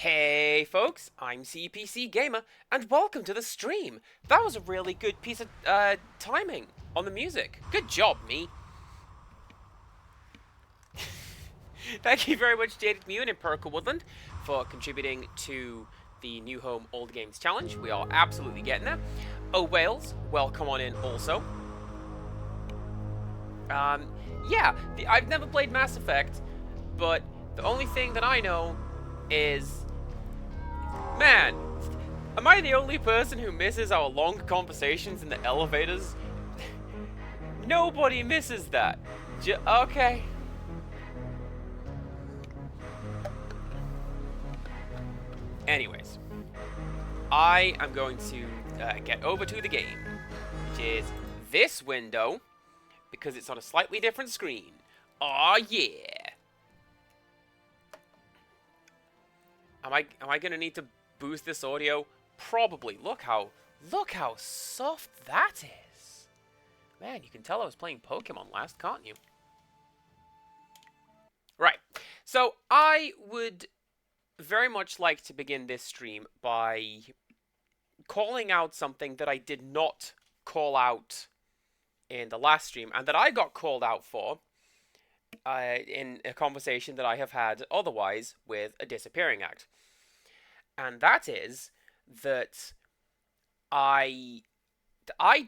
Hey folks, I'm CPC Gamer, and welcome to the stream. That was a really good piece of timing on the music. Good job, me. Thank you very much, Jade and Empirical Woodland, for contributing to the New Home Old Games Challenge. We are absolutely getting there. Oh, Wales, welcome on in also. Yeah, I've never played Mass Effect, but the only thing that I know is... Man, am I the only person who misses our long conversations in the elevators? Nobody misses that. Okay. Anyways, I am going to get over to the game, which is this window, because it's on a slightly different screen. Aw, yeah. Am I gonna need to boost this audio? Probably. Look how soft that is. Man, you can tell I was playing Pokemon last, can't you? Right. So I would very much like to begin this stream by calling out something that I did not call out in the last stream, and that I got called out for in a conversation that I have had otherwise with a disappearing act. And that is that I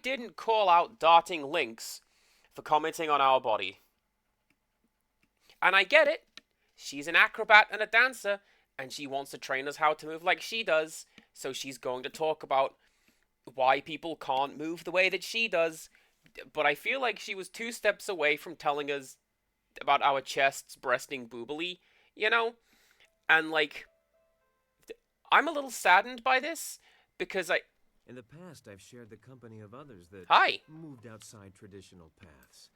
didn't call out Darting Lynx for commenting on our body. And I get it. She's an acrobat and a dancer, and she wants to train us how to move like she does, so she's going to talk about why people can't move the way that she does. But I feel like she was 2 steps away from telling us about our chests breasting boobily, you know? And, like, I'm a little saddened by this, because In the past, I've shared the company of others that moved outside traditional paths.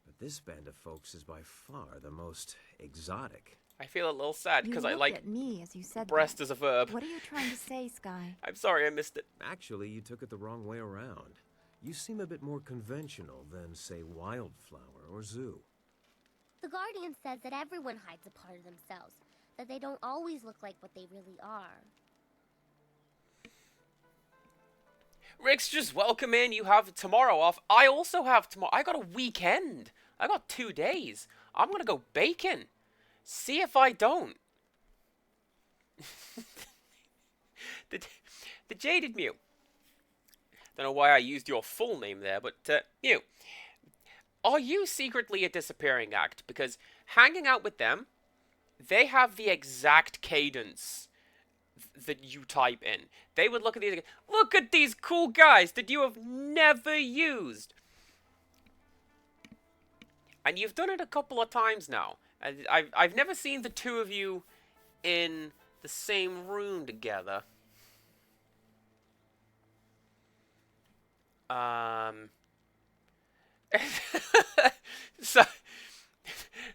But this band of folks is by far the most exotic. I feel a little sad because I like at me as you said breast that. as a verb. What are you trying to say, Sky? I'm sorry I missed it. Actually, you took it the wrong way around. You seem a bit more conventional than, say, Wildflower or Zoo. The Guardian says that everyone hides a part of themselves, that they don't always look like what they really are. Rick's just welcome in. You have tomorrow off. I also have tomorrow. I got a weekend. I got 2 days. I'm gonna go baking. See if I don't. the Jaded Mew. Don't know why I used your full name there, but Mew. Are you secretly a disappearing act? Because hanging out with them, they have the exact cadence that you type in. They would look at these and go, look at these cool guys that you have never used. And you've done it a couple of times now. I've never seen the two of you in the same room together.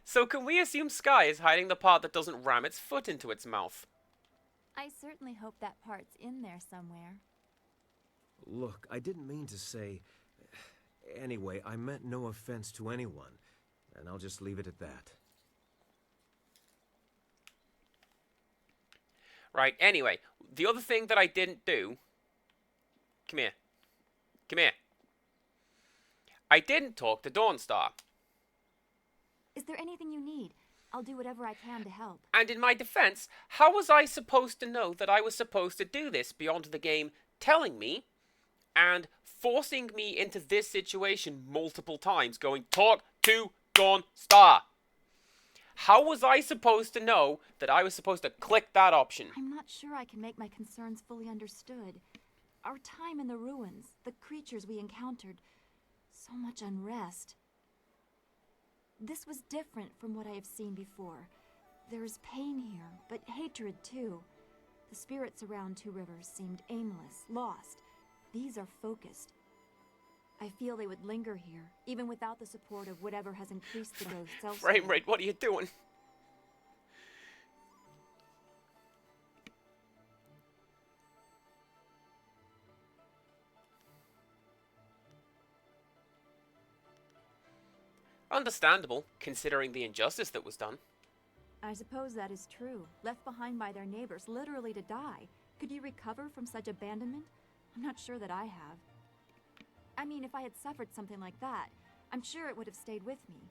So can we assume Sky is hiding the part that doesn't ram its foot into its mouth? I certainly hope that part's in there somewhere. Look, I didn't mean to say... Anyway, I meant no offense to anyone, and I'll just leave it at that. Right, anyway, the other thing that I didn't do... Come here. Come here. I didn't talk to Dawnstar. Is there anything you need? I'll do whatever I can to help. And in my defense, how was I supposed to know that I was supposed to do this beyond the game telling me and forcing me into this situation multiple times, going, talk to Dawnstar? How was I supposed to know that I was supposed to click that option? I'm not sure I can make my concerns fully understood. Our time in the ruins, the creatures we encountered, so much unrest. This was different from what I have seen before. There is pain here, but hatred too. The spirits around Two Rivers seemed aimless, lost. These are focused. I feel they would linger here, even without the support of whatever has increased the ghost's elsewhere. Frame rate, what are you doing? Understandable, considering the injustice that was done. I suppose that is true. Left behind by their neighbors, literally to die. Could you recover from such abandonment? I'm not sure that I have. I mean, if I had suffered something like that, I'm sure it would have stayed with me.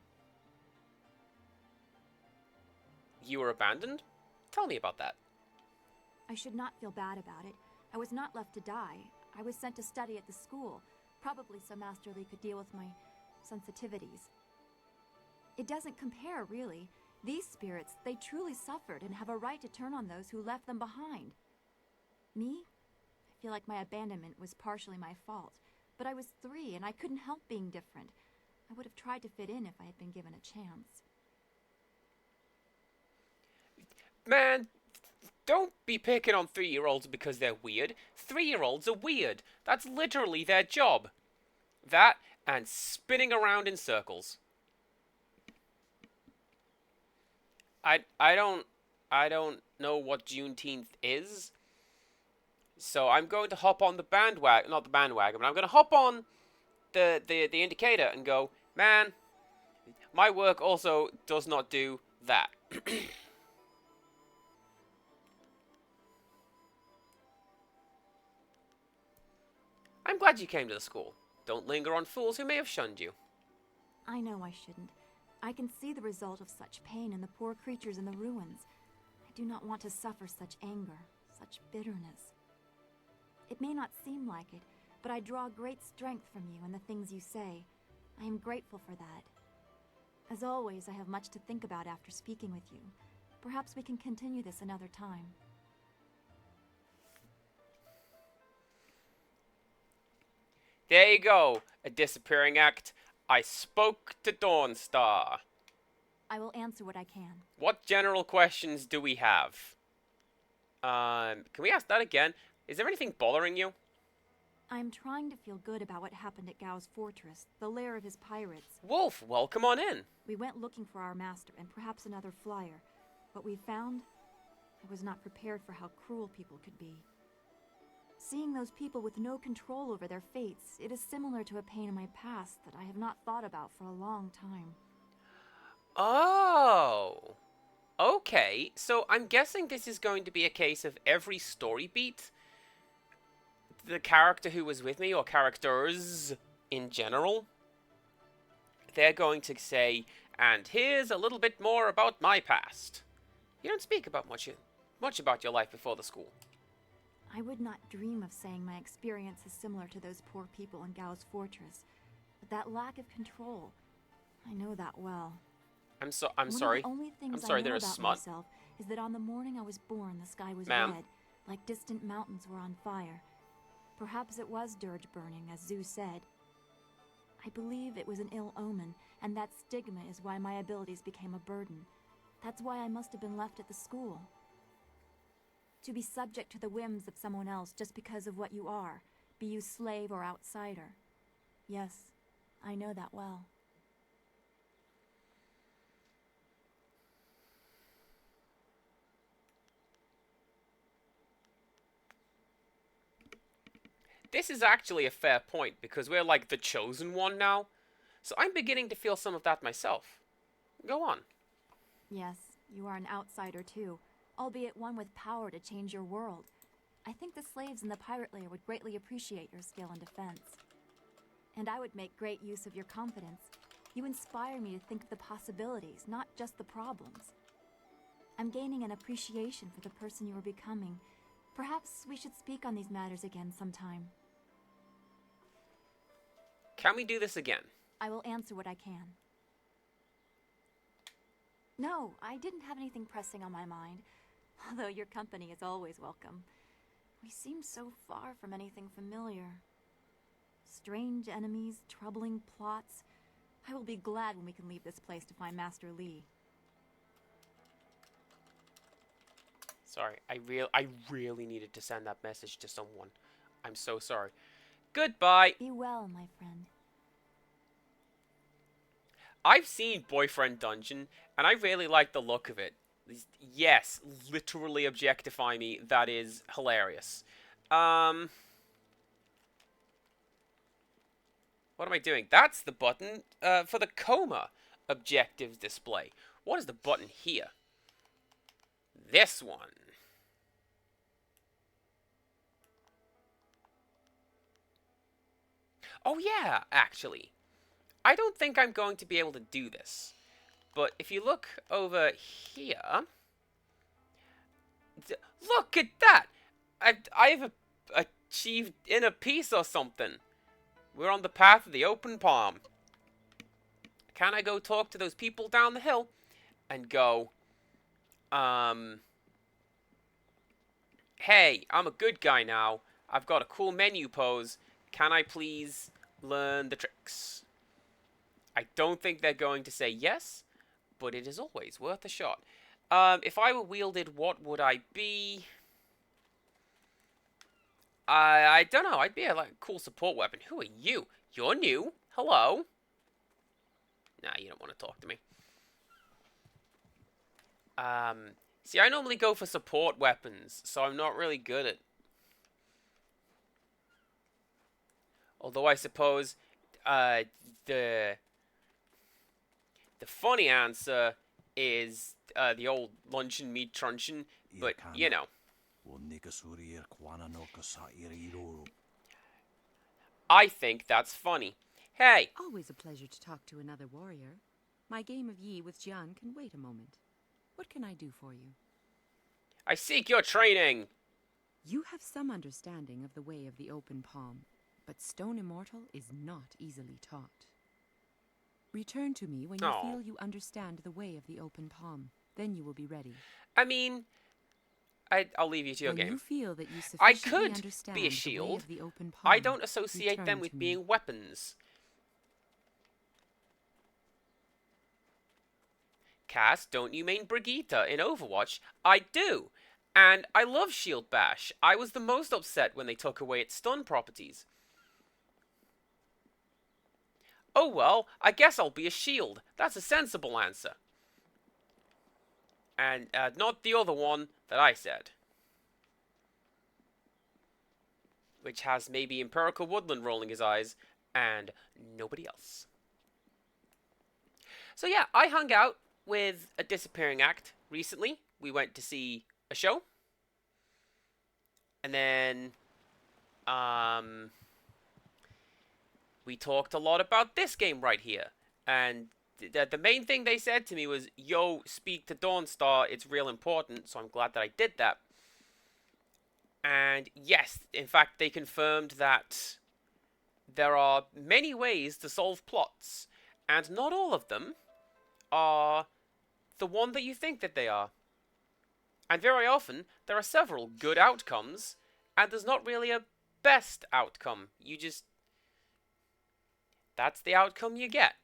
You were abandoned? Tell me about that. I should not feel bad about it. I was not left to die. I was sent to study at the school, probably so Master Lee could deal with my sensitivities. It doesn't compare, really. These spirits, they truly suffered and have a right to turn on those who left them behind. Me? I feel like my abandonment was partially my fault, but I was 3 and I couldn't help being different. I would have tried to fit in if I had been given a chance. Man, don't be picking on 3-year-olds because they're weird. 3-year-olds are weird. That's literally their job. That and spinning around in circles. I don't know what Juneteenth is. So I'm going to hop on the bandwagon, not the bandwagon, but I'm going to hop on the indicator and go, man, my work also does not do that. I'm glad you came to the school. Don't linger on fools who may have shunned you. I know I shouldn't. I can see the result of such pain in the poor creatures in the ruins. I do not want to suffer such anger, such bitterness. It may not seem like it, but I draw great strength from you and the things you say. I am grateful for that. As always, I have much to think about after speaking with you. Perhaps we can continue this another time. There you go, a disappearing act. I spoke to Dawnstar. I will answer what I can. What general questions do we have? Can we ask that again? Is there anything bothering you? I am trying to feel good about what happened at Gao's fortress, the lair of his pirates. Wolf, welcome on in. We went looking for our master and perhaps another flyer. What we found, I was not prepared for how cruel people could be. Seeing those people with no control over their fates, it is similar to a pain in my past that I have not thought about for a long time. Oh. Okay, so I'm guessing this is going to be a case of every story beat. The character who was with me, or characters in general, they're going to say, and here's a little bit more about my past. You don't speak about much about your life before the school. I would not dream of saying my experience is similar to those poor people in Gao's fortress. But that lack of control, I know that well. I'm sorry. One of the only things I know about myself is that on the morning I was born, the sky was red, like distant mountains were on fire. Perhaps it was dirge burning, as Zeus said. I believe it was an ill omen, and that stigma is why my abilities became a burden. That's why I must have been left at the school. To be subject to the whims of someone else just because of what you are, be you slave or outsider. Yes, I know that well. This is actually a fair point, because we're like the chosen one now. So I'm beginning to feel some of that myself. Go on. Yes, you are an outsider too, albeit one with power to change your world. I think the slaves in the pirate lair would greatly appreciate your skill in defense. And I would make great use of your confidence. You inspire me to think of the possibilities, not just the problems. I'm gaining an appreciation for the person you are becoming. Perhaps we should speak on these matters again sometime. Can we do this again? I will answer what I can. No, I didn't have anything pressing on my mind, although your company is always welcome. We seem so far from anything familiar. Strange enemies, troubling plots. I will be glad when we can leave this place to find Master Lee. Sorry, I really needed to send that message to someone. I'm so sorry. Goodbye. Be well, my friend. I've seen Boyfriend Dungeon, and I really like the look of it. Yes, literally objectify me. That is hilarious. What am I doing? That's the button for the coma objectives display. What is the button here? this one. Oh yeah, actually. I don't think I'm going to be able to do this. But if you look over here... Look at that! I've achieved inner peace or something. We're on the path of the open palm. Can I go talk to those people down the hill? And go... Hey, I'm a good guy now. I've got a cool menu pose. Can I please learn the tricks? I don't think they're going to say yes, but it is always worth a shot. If I were wielded, what would I be? I don't know. I'd be a cool support weapon. Who are you? You're new. Hello. Nah, you don't want to talk to me. See, I normally go for support weapons, so I'm not really good at... Although I suppose, the funny answer is, the old luncheon meat truncheon, but, you know. I think that's funny. Hey! Always a pleasure to talk to another warrior. My game of Yi with Jian can wait a moment. What can I do for you? I seek your training! You have some understanding of the way of the open palm, but Stone Immortal is not easily taught. Return to me when you feel you understand the way of the open palm. Then you will be ready. I mean, I'll leave you to your game. When you feel that you I sufficiently could understand be a the shield. way of the open palm, I don't associate them with being weapons. Cass, don't you mean Brigitte in Overwatch? I do. And I love Shield Bash. I was the most upset when they took away its stun properties. Oh well, I guess I'll be a shield. That's a sensible answer. And not the other one that I said. Which has maybe Empirical Woodland rolling his eyes, and nobody else. So yeah, I hung out with a disappearing act recently. We went to see a show. And then, we talked a lot about this game right here. And the main thing they said to me was, yo, speak to Dawnstar, it's real important, so I'm glad that I did that. And yes, in fact, they confirmed that there are many ways to solve plots, and not all of them are the one that you think that they are. And very often, there are several good outcomes, and there's not really a best outcome. You just... That's the outcome you get.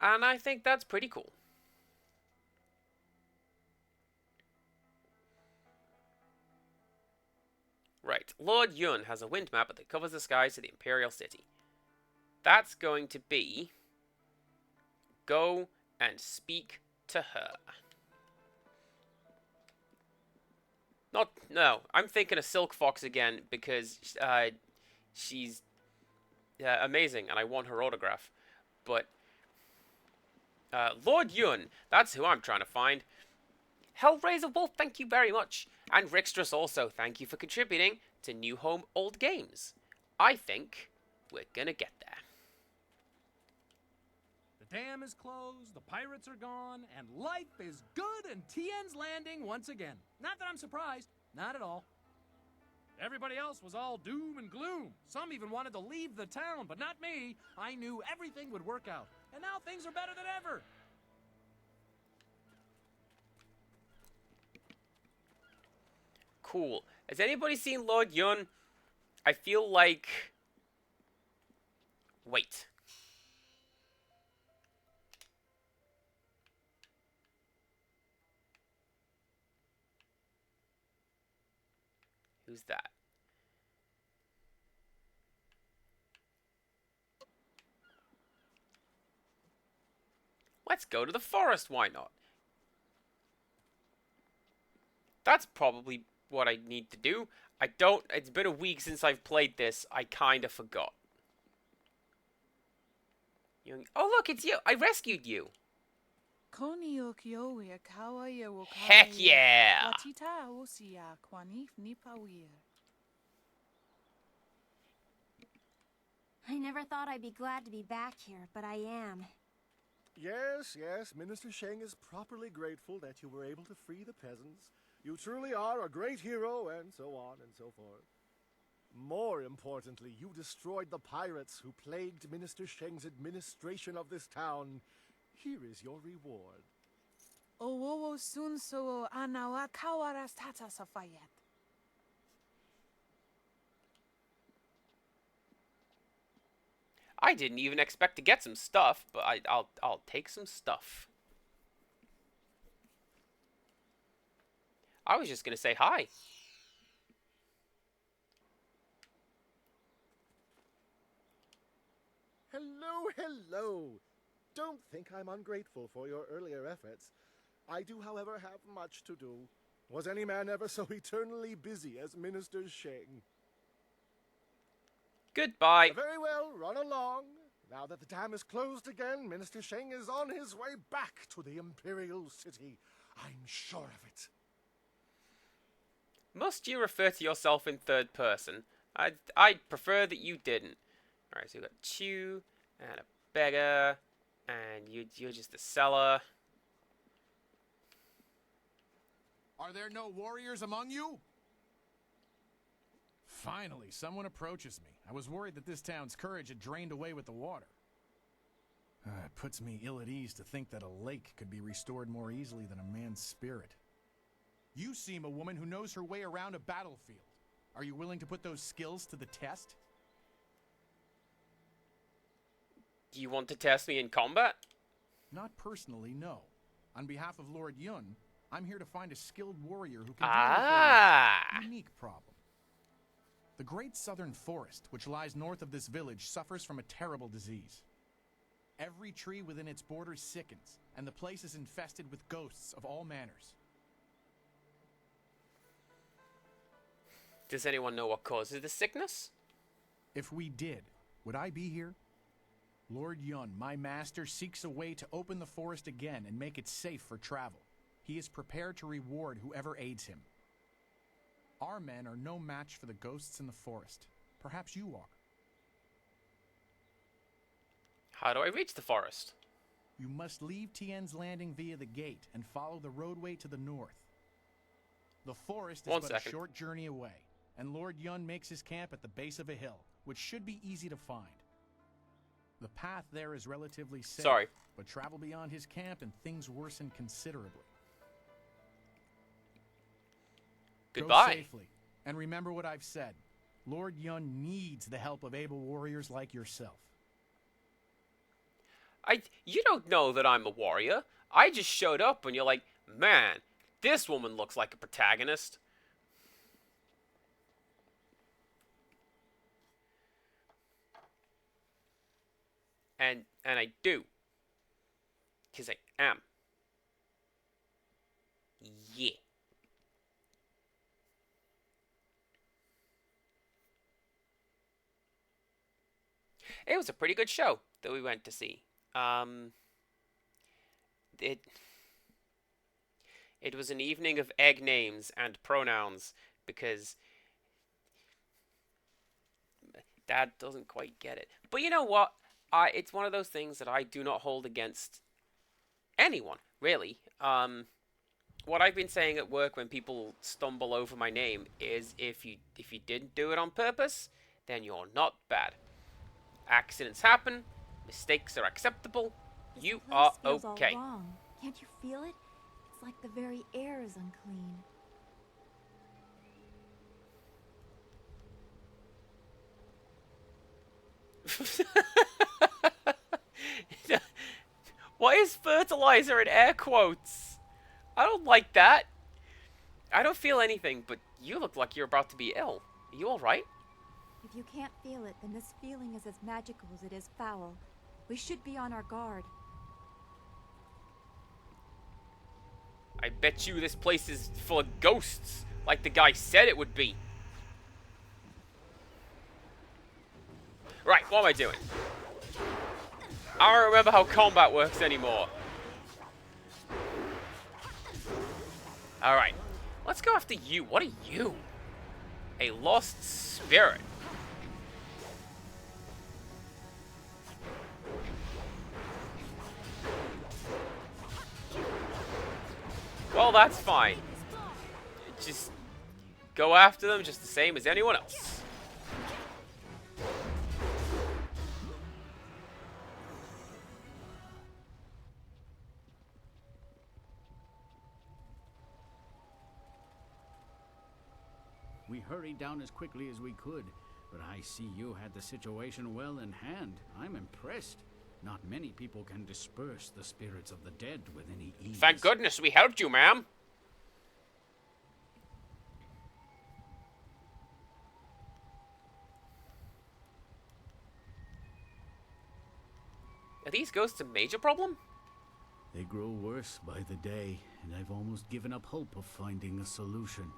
And I think that's pretty cool. Right, Lord Yun has a wind map that covers the skies to the Imperial City. That's going to be... Go and speak to her. No, I'm thinking of Silk Fox again because she's amazing and I want her autograph. But Lord Yun, that's who I'm trying to find. Hellraiser Wolf, thank you very much. And Rixtrus also, thank you for contributing to New Home Old Games. I think we're gonna get there. The dam is closed, the pirates are gone, and life is good in Tien's Landing once again. Not that I'm surprised. Not at all. Everybody else was all doom and gloom. Some even wanted to leave the town, but not me. I knew everything would work out. And now things are better than ever. Cool. Has anybody seen Lord Yun? I feel like... Wait. Who's that? Let's go to the forest, why not? That's probably what I need to do. It's been a week since I've played this. I kind of forgot. Oh, look, it's you. I rescued you. Heck yeah! I never thought I'd be glad to be back here, but I am. Yes, yes, Minister Sheng is properly grateful that you were able to free the peasants. You truly are a great hero, and so on and so forth. More importantly, you destroyed the pirates who plagued Minister Sheng's administration of this town. Here is your reward. I didn't even expect to get some stuff, but I'll take some stuff. I was just gonna say hi. Hello, hello. Don't think I'm ungrateful for your earlier efforts. I do, however, have much to do. Was any man ever so eternally busy as Minister Sheng? Goodbye. Very well, run along. Now that the dam is closed again, Minister Sheng is on his way back to the Imperial City. I'm sure of it. Must you refer to yourself in third person? I'd prefer that you didn't. Alright, so we've got Chew and a beggar, and you're just a seller. Are there no warriors among you? Finally, someone approaches me. I was worried that this town's courage had drained away with the water. It puts me ill at ease to think that a lake could be restored more easily than a man's spirit. You seem a woman who knows her way around a battlefield. Are you willing to put those skills to the test? Do you want to test me in combat? Not personally, no. On behalf of Lord Yun, I'm here to find a skilled warrior who can deal with a unique problem. The Great Southern Forest, which lies north of this village, suffers from a terrible disease. Every tree within its borders sickens, and the place is infested with ghosts of all manners. Does anyone know what causes the sickness? If we did, would I be here? Lord Yun, my master, seeks a way to open the forest again and make it safe for travel. He is prepared to reward whoever aids him. Our men are no match for the ghosts in the forest. Perhaps you are. How do I reach the forest? You must leave Tien's Landing via the gate and follow the roadway to the north. The forest is but a short journey away, and Lord Yun makes his camp at the base of a hill, which should be easy to find. The path there is relatively safe, but travel beyond his camp and things worsen considerably. Goodbye. Go safely, and remember what I've said. Lord Yun needs the help of able warriors like yourself. You don't know that I'm a warrior. I just showed up and you're like, man, this woman looks like a protagonist. And I do. Because I am. Yeah. It was a pretty good show that we went to see. It was an evening of egg names and pronouns because Dad doesn't quite get it. But you know what? It's one of those things that I do not hold against anyone, really. What I've been saying at work when people stumble over my name is if you didn't do it on purpose, then you're not bad. Accidents happen. Mistakes are acceptable. You are okay. All wrong. Can't you feel it? It's like the very air is unclean. What is fertilizer in air quotes? I don't like that. I don't feel anything, but you look like you're about to be ill. Are you alright? If you can't feel it, then this feeling is as magical as it is foul. We should be on our guard. I bet you this place is full of ghosts, like the guy said it would be. Right, what am I doing? I don't remember how combat works anymore. Alright. Let's go after you. What are you? A lost spirit. Well, that's fine. Just go after them just the same as anyone else. We hurried down as quickly as we could, but I see you had the situation well in hand. I'm impressed. Not many people can disperse the spirits of the dead with any ease. Thank goodness we helped you, ma'am. Are these ghosts a major problem? They grow worse by the day, and I've almost given up hope of finding a solution.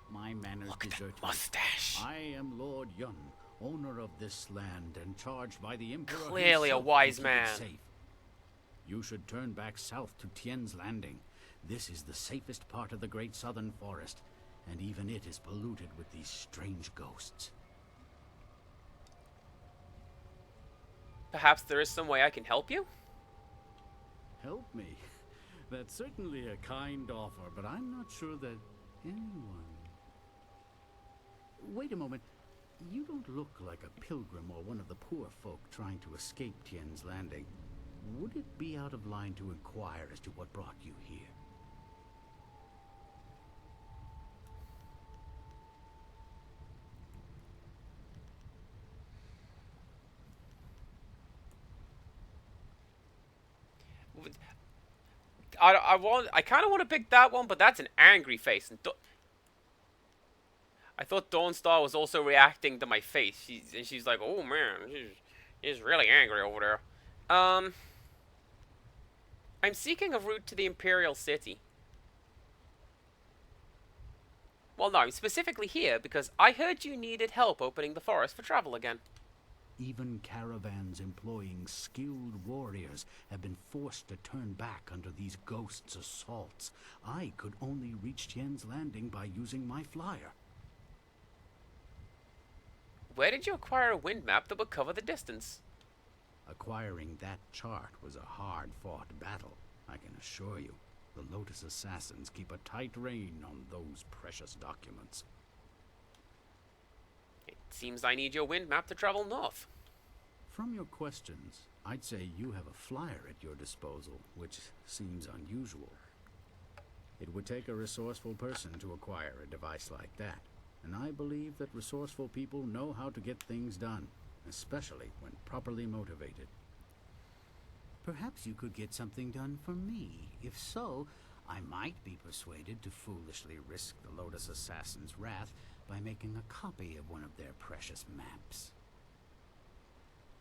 My manners desert me. Mustache. I am Lord Yun, owner of this land, and charged by the Emperor Clearly a wise man. Safe. You should turn back south to Tien's Landing. This is the safest part of the Great Southern Forest, and even it is polluted with these strange ghosts. Perhaps there is some way I can help you? Help me? That's certainly a kind offer, but I'm not sure that anyone... Wait a moment. You don't look like a pilgrim or one of the poor folk trying to escape Tien's Landing. Would it be out of line to inquire as to what brought you here? I kind of want to pick that one, but that's an angry face. And I thought Dawnstar was also reacting to my face. She's like, oh man, she's really angry over there. I'm seeking a route to the Imperial City. Well, no, I'm specifically here because I heard you needed help opening the forest for travel again. Even caravans employing skilled warriors have been forced to turn back under these ghosts' assaults. I could only reach Tien's Landing by using my flyer. Where did you acquire a wind map that would cover the distance? Acquiring that chart was a hard-fought battle, I can assure you. The Lotus Assassins keep a tight rein on those precious documents. It seems I need your wind map to travel north. From your questions, I'd say you have a flyer at your disposal, which seems unusual. It would take a resourceful person to acquire a device like that, and I believe that resourceful people know how to get things done, especially when properly motivated. Perhaps you could get something done for me. If so, I might be persuaded to foolishly risk the Lotus Assassin's wrath by making a copy of one of their precious maps.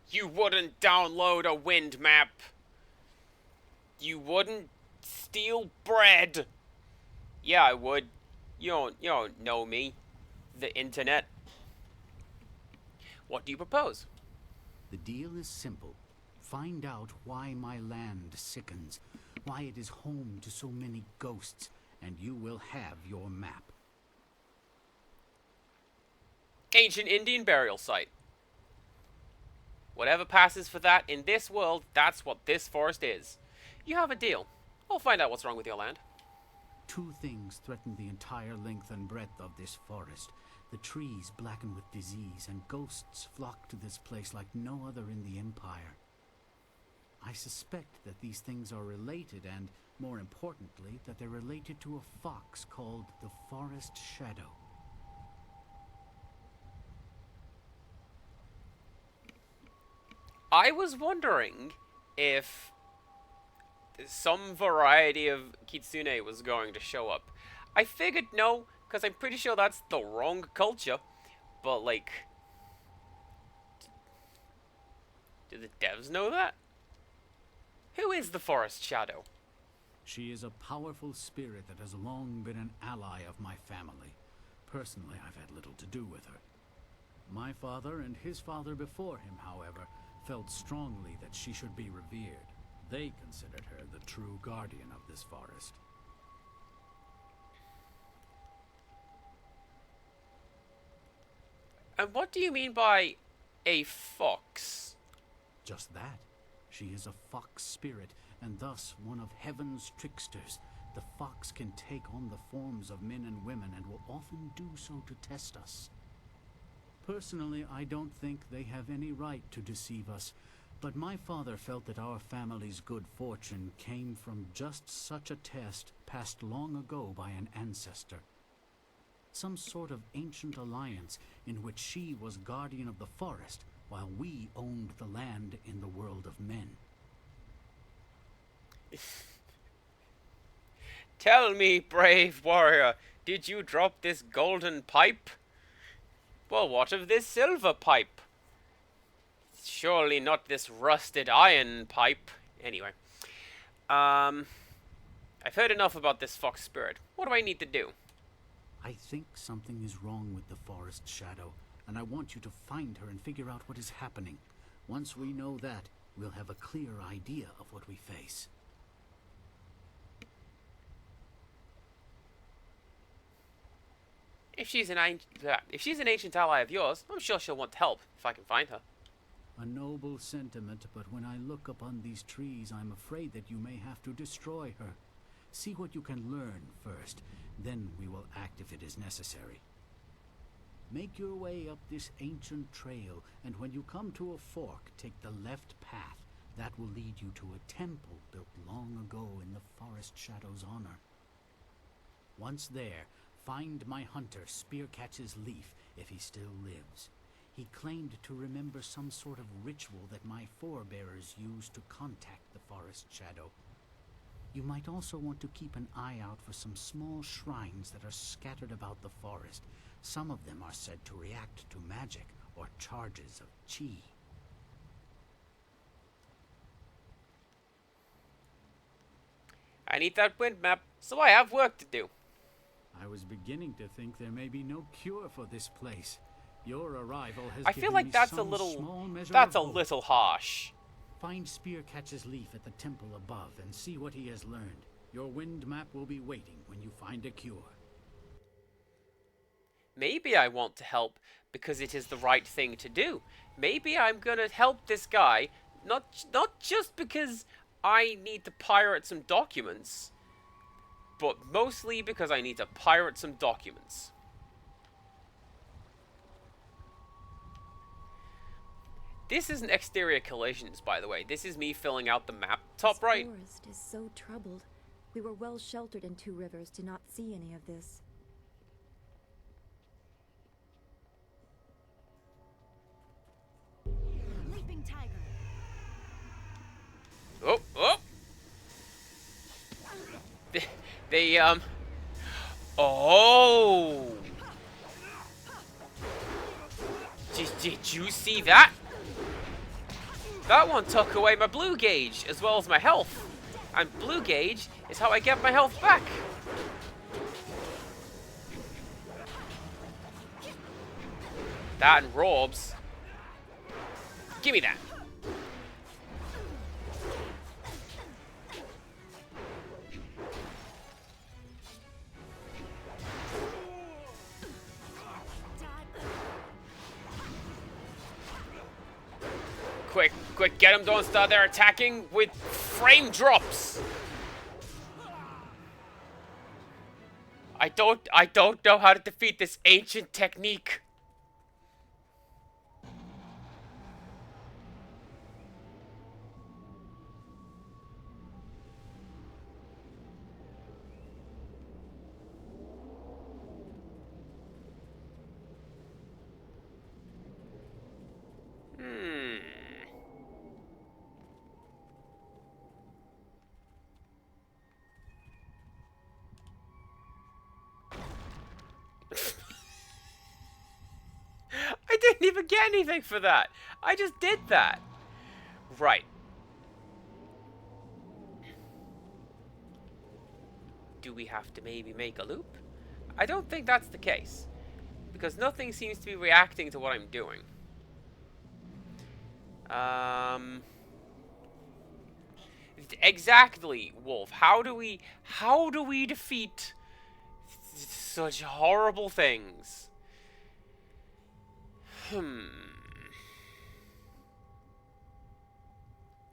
You wouldn't download a wind map. You wouldn't steal bread. Yeah, I would. You don't know me. The internet. What do you propose? The deal is simple. Find out why my land sickens, why it is home to so many ghosts, and you will have your map. Ancient Indian burial site. Whatever passes for that in this world, that's what this forest is. You have a deal. I'll find out what's wrong with your land. Two things threaten the entire length and breadth of this forest. The trees blacken with disease, and ghosts flock to this place like no other in the Empire. I suspect that these things are related, and, more importantly, that they're related to a fox called the Forest Shadow. I was wondering if some variety of kitsune was going to show up. I figured no, because I'm pretty sure that's the wrong culture. But, like, do the devs know that? Who is the Forest Shadow? She is a powerful spirit that has long been an ally of my family. Personally, I've had little to do with her. My father and his father before him, however, felt strongly that she should be revered. They considered her the true guardian of this forest. And what do you mean by a fox? Just that. She is a fox spirit, and thus one of heaven's tricksters. The fox can take on the forms of men and women, and will often do so to test us. Personally, I don't think they have any right to deceive us, but my father felt that our family's good fortune came from just such a test passed long ago by an ancestor. Some sort of ancient alliance in which she was guardian of the forest, while we owned the land in the world of men. Tell me, brave warrior, did you drop this golden pipe? Well, what of this silver pipe? Surely not this rusted iron pipe. Anyway. I've heard enough about this fox spirit. What do I need to do? I think something is wrong with the forest shadow, and I want you to find her and figure out what is happening. Once we know that, we'll have a clear idea of what we face. If she's an ancient ally of yours, I'm sure she'll want help if I can find her. A noble sentiment, but when I look upon these trees, I'm afraid that you may have to destroy her. See what you can learn first, then we will act if it is necessary. Make your way up this ancient trail, and when you come to a fork, take the left path. That will lead you to a temple built long ago in the forest shadow's honor. Once there, find my hunter Spearcatch's Leaf, if he still lives. He claimed to remember some sort of ritual that my forebears used to contact the forest shadow. You might also want to keep an eye out for some small shrines that are scattered about the forest. Some of them are said to react to magic or charges of chi. I need that wind map, so I have work to do. I was beginning to think there may be no cure for this place. Your arrival has I feel like that's a little harsh. Find Spearcatch's Leaf at the temple above and see what he has learned. Your wind map will be waiting when you find a cure. Maybe I want to help because it is the right thing to do. Maybe I'm gonna help this guy, not just because I need to pirate some documents, but mostly because I need to pirate some documents. This isn't exterior collisions, by the way. This is me filling out the map. Top right. The forest is so troubled. We were well sheltered in Two Rivers to not see any of this. Leaping tiger. Oh. They Oh! Did you see that? That one took away my blue gauge, as well as my health. And blue gauge is how I get my health back. That and robes. Give me that. Quick, get them, don't start there attacking with frame drops. I don't know how to defeat this ancient technique. I didn't even get anything for that. I just did that. Right. Do we have to maybe make a loop? I don't think that's the case, because nothing seems to be reacting to what I'm doing. Exactly, Wolf. How do we defeat such horrible things?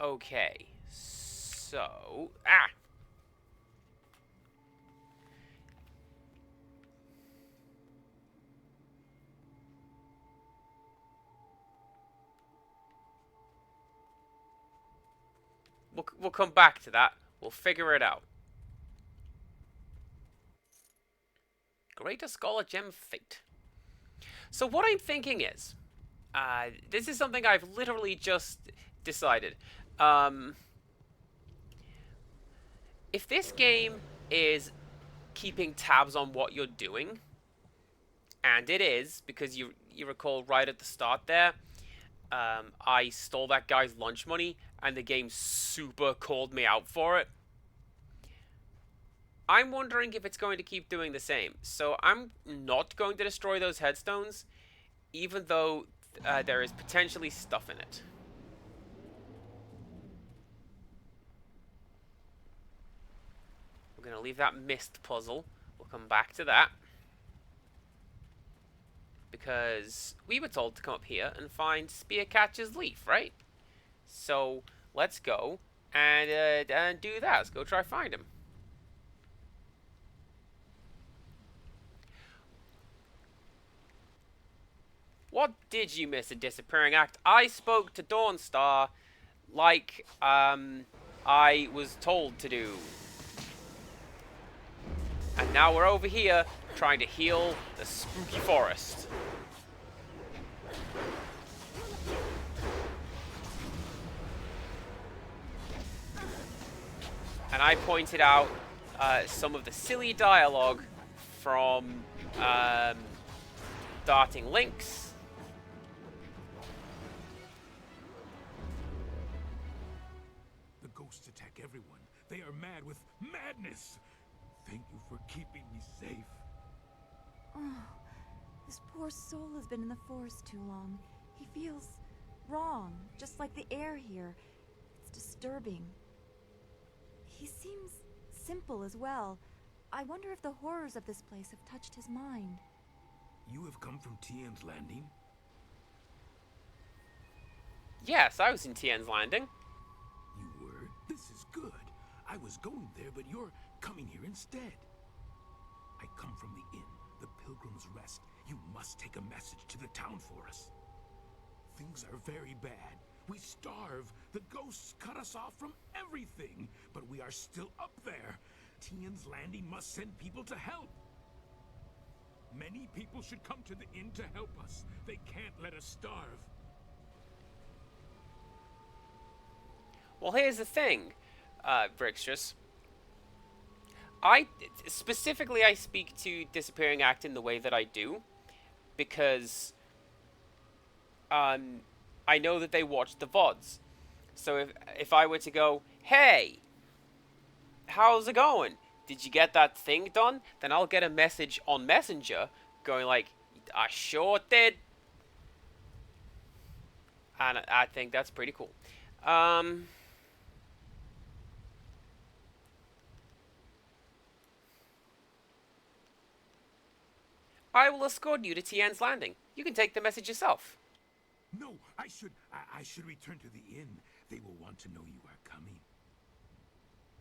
Okay. So... We'll come back to that. We'll figure it out. Greater Scholar Gem Fate. So what I'm thinking is... this is something I've literally just decided. If this game is keeping tabs on what you're doing, and it is, because you recall right at the start there, I stole that guy's lunch money, and the game super called me out for it. I'm wondering if it's going to keep doing the same. So I'm not going to destroy those headstones, even though there is potentially stuff in it. We're going to leave that mist puzzle. We'll come back to that. Because we were told to come up here and find Spearcatcher's leaf, right? So let's go and do that. Let's go try find him. What did you miss a disappearing act? I spoke to Dawnstar like I was told to do. And now we're over here trying to heal the spooky forest. And I pointed out some of the silly dialogue from Darting Lynx. The ghosts attack everyone. They are mad with madness. Thank you for keeping me safe. Oh, this poor soul has been in the forest too long. He feels wrong, just like the air here. It's disturbing. He seems simple as well. I wonder if the horrors of this place have touched his mind. You have come from Tien's Landing? Yes, I was in Tien's Landing. You were? This is good. I was going there, but you're coming here instead. I come from the inn, the Pilgrim's Rest. You must take a message to the town for us. Things are very bad. We starve. The ghosts cut us off from everything. But we are still up there. Tien's Landing must send people to help. Many people should come to the inn to help us. They can't let us starve. Well, here's the thing, Brixtrus. Specifically, I speak to Disappearing Act in the way that I do, because I know that they watch the VODs. So if I were to go, hey, how's it going? Did you get that thing done? Then I'll get a message on Messenger going like, I sure did. And I think that's pretty cool. I will escort you to Tien's Landing. You can take the message yourself. No, I should return to the inn. They will want to know you are coming.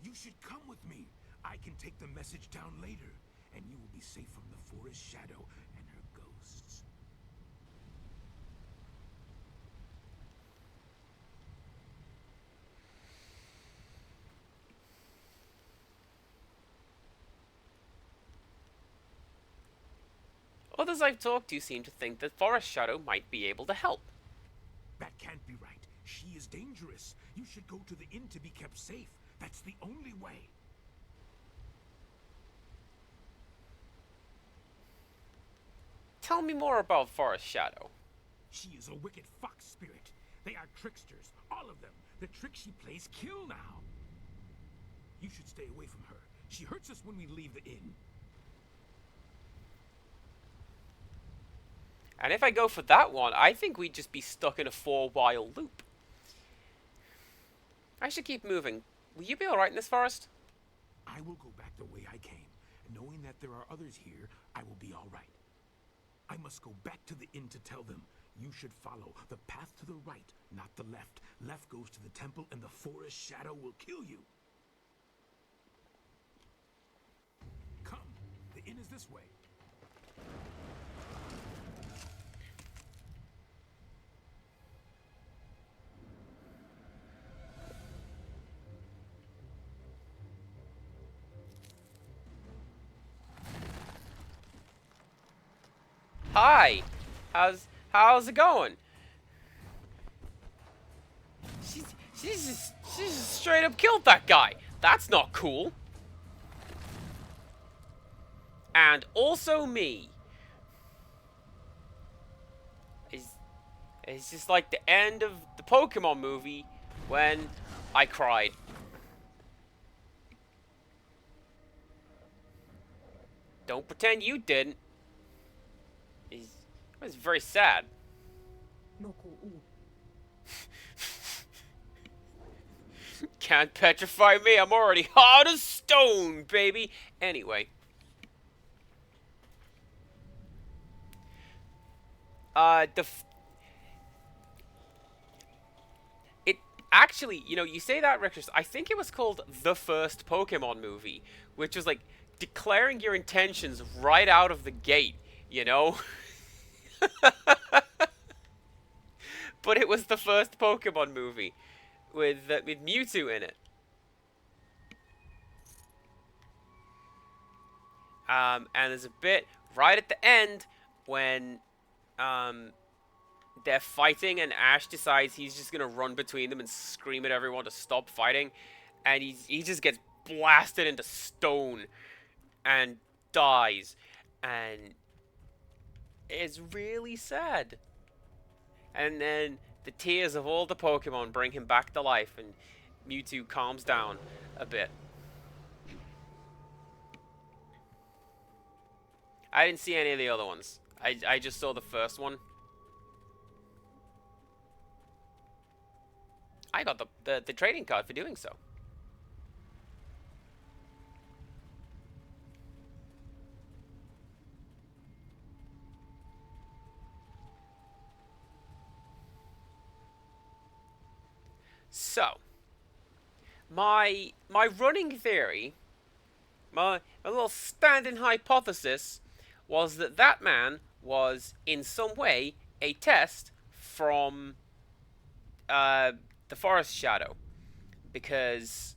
You should come with me. I can take the message down later, and you will be safe from the forest shadow and her ghosts. Others I've talked to seem to think that Forest Shadow might be able to help. That can't be right. She is dangerous. You should go to the inn to be kept safe. That's the only way. Tell me more about Forest Shadow. She is a wicked fox spirit. They are tricksters, all of them. The tricks she plays kill now. You should stay away from her. She hurts us when we leave the inn. And if I go for that one, I think we'd just be stuck in a 4-while loop. I should keep moving. Will you be alright in this forest? I will go back the way I came. Knowing that there are others here, I will be alright. I must go back to the inn to tell them. You should follow the path to the right, not the left. Left goes to the temple, and the forest shadow will kill you. Come, the inn is this way. Hi, how's it going? She's just straight up killed that guy. That's not cool. And also me. It's just like the end of the Pokemon movie when I cried. Don't pretend you didn't. It was very sad. Can't petrify me, I'm already hard as stone, baby. Anyway. It actually, you know, you say that, Richter, I think it was called The First Pokemon Movie, which was like declaring your intentions right out of the gate, you know? But it was the first Pokemon movie with Mewtwo in it. And there's a bit right at the end when they're fighting and Ash decides he's just gonna run between them and scream at everyone to stop fighting, and he just gets blasted into stone and dies, and it's really sad. And then the tears of all the Pokemon bring him back to life, and Mewtwo calms down a bit. I didn't see any of the other ones. I just saw the first one. I got the trading card for doing so. So, my running theory, my little standing hypothesis, was that that man was in some way a test from the Forest Shadow, because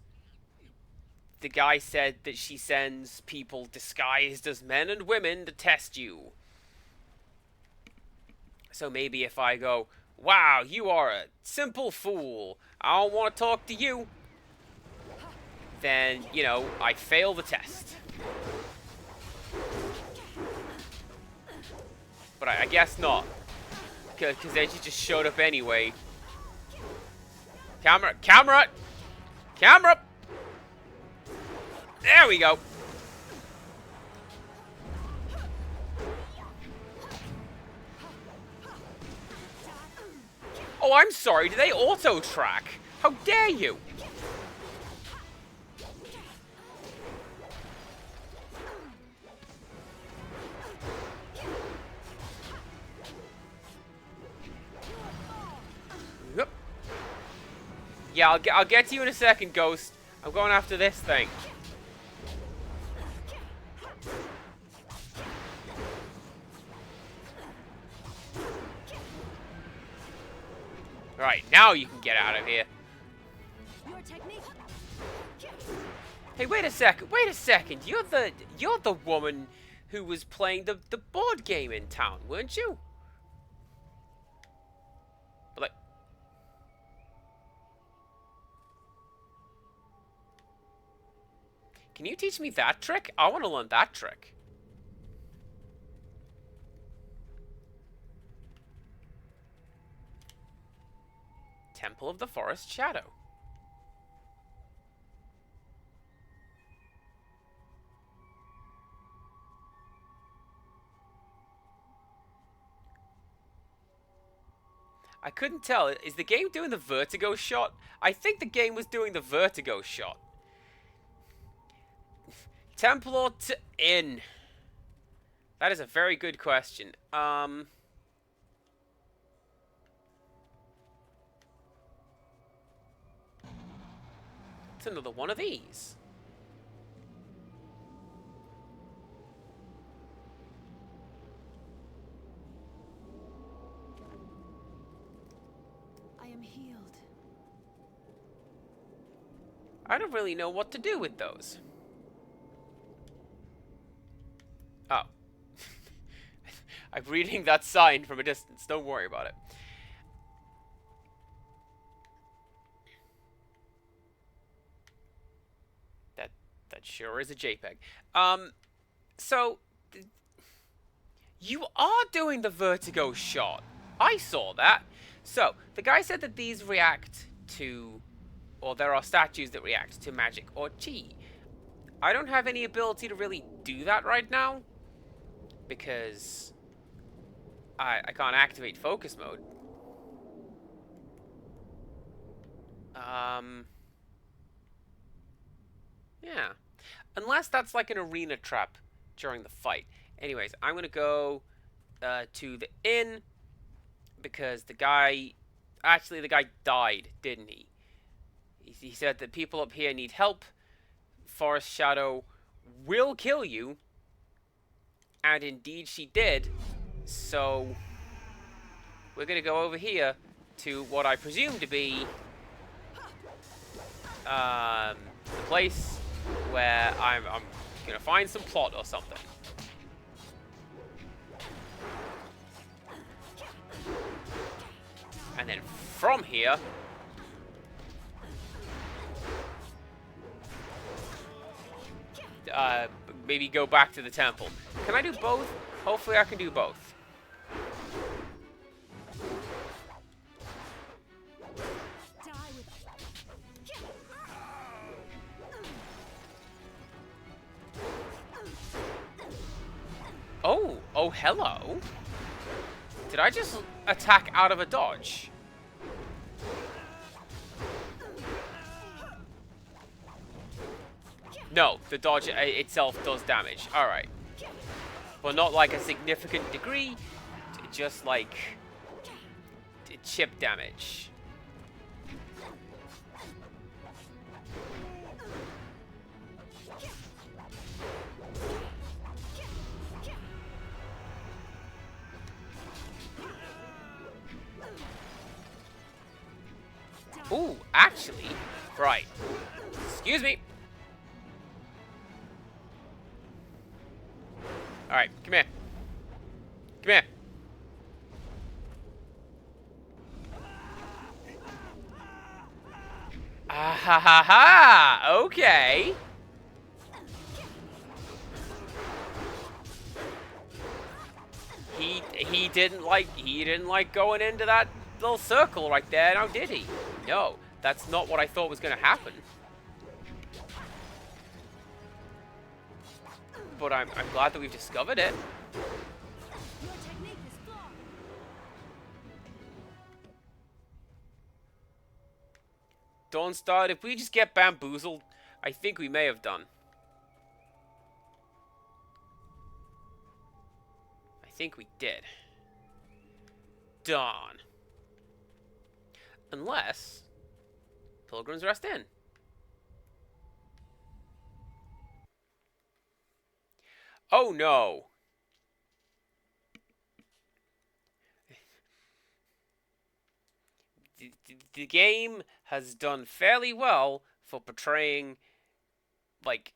the guy said that she sends people disguised as men and women to test you. So maybe if I go, wow, you are a simple fool, I don't want to talk to you, then, you know, I fail the test. But I guess not, because then she just showed up anyway. Camera! There we go. Oh, I'm sorry. Do they auto-track? How dare you? Yep. Yeah, I'll get to you in a second, Ghost. I'm going after this thing. Alright, now you can get out of here. Hey, wait a second. You're the woman who was playing the board game in town, weren't you? Like, can you teach me that trick? I want to learn that trick. Temple of the Forest Shadow. I couldn't tell. Is the game doing the vertigo shot? I think the game was doing the vertigo shot. Temple or inn? That is a very good question. It's another one of these. I am healed. I don't really know what to do with those. Oh. I'm reading that sign from a distance. Don't worry about it. That sure is a JPEG. So you are doing the vertigo shot. I saw that. So the guy said that these react to, or there are statues that react to magic or chi. I don't have any ability to really do that right now because I can't activate focus mode. Yeah. Unless that's like an arena trap during the fight. Anyways, I'm going to go to the inn because the guy... Actually, the guy died, didn't he? He said that people up here need help. Forest Shadow will kill you. And indeed she did. So we're going to go over here to what I presume to be the place where I'm going to find some plot or something. And then from here, maybe go back to the temple. Can I do both? Hopefully I can do both. Oh, hello. Did I just attack out of a dodge? No, the dodge itself does damage. Alright. But not like a significant degree, just like chip damage. Ooh, actually, right. Excuse me. Alright, come here. Come here. Ah ha ha ha! Okay. He didn't like going into that little circle right there, now did he? No, that's not what I thought was gonna happen. But I'm glad that we've discovered it. Don't start. If we just get bamboozled, I think we may have done. I think we did. Darn. Unless Pilgrim's Rest Inn. Oh no. The game has done fairly well for portraying, like,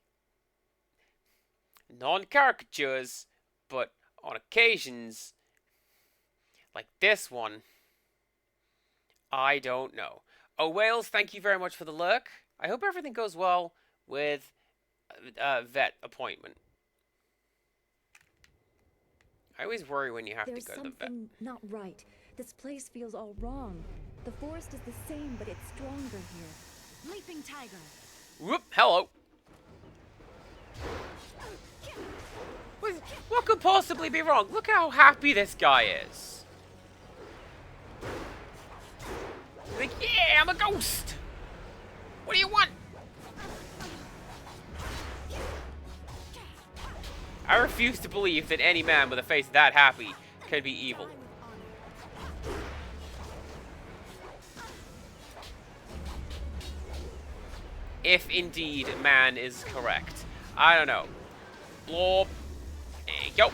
non-caricatures, but on occasions, like this one, I don't know. Oh, Wales, thank you very much for the lurk. I hope everything goes well with vet appointment. I always worry when you have to go to the vet. There's something not right. This place feels all wrong. The forest is the same, but it's stronger here. Leaping tiger. Whoop, hello. What could possibly be wrong? Look how happy this guy is. Like, yeah, I'm a ghost. What do you want? I refuse to believe that any man with a face that happy can be evil. If indeed man is correct. I don't know. Blob. There you go.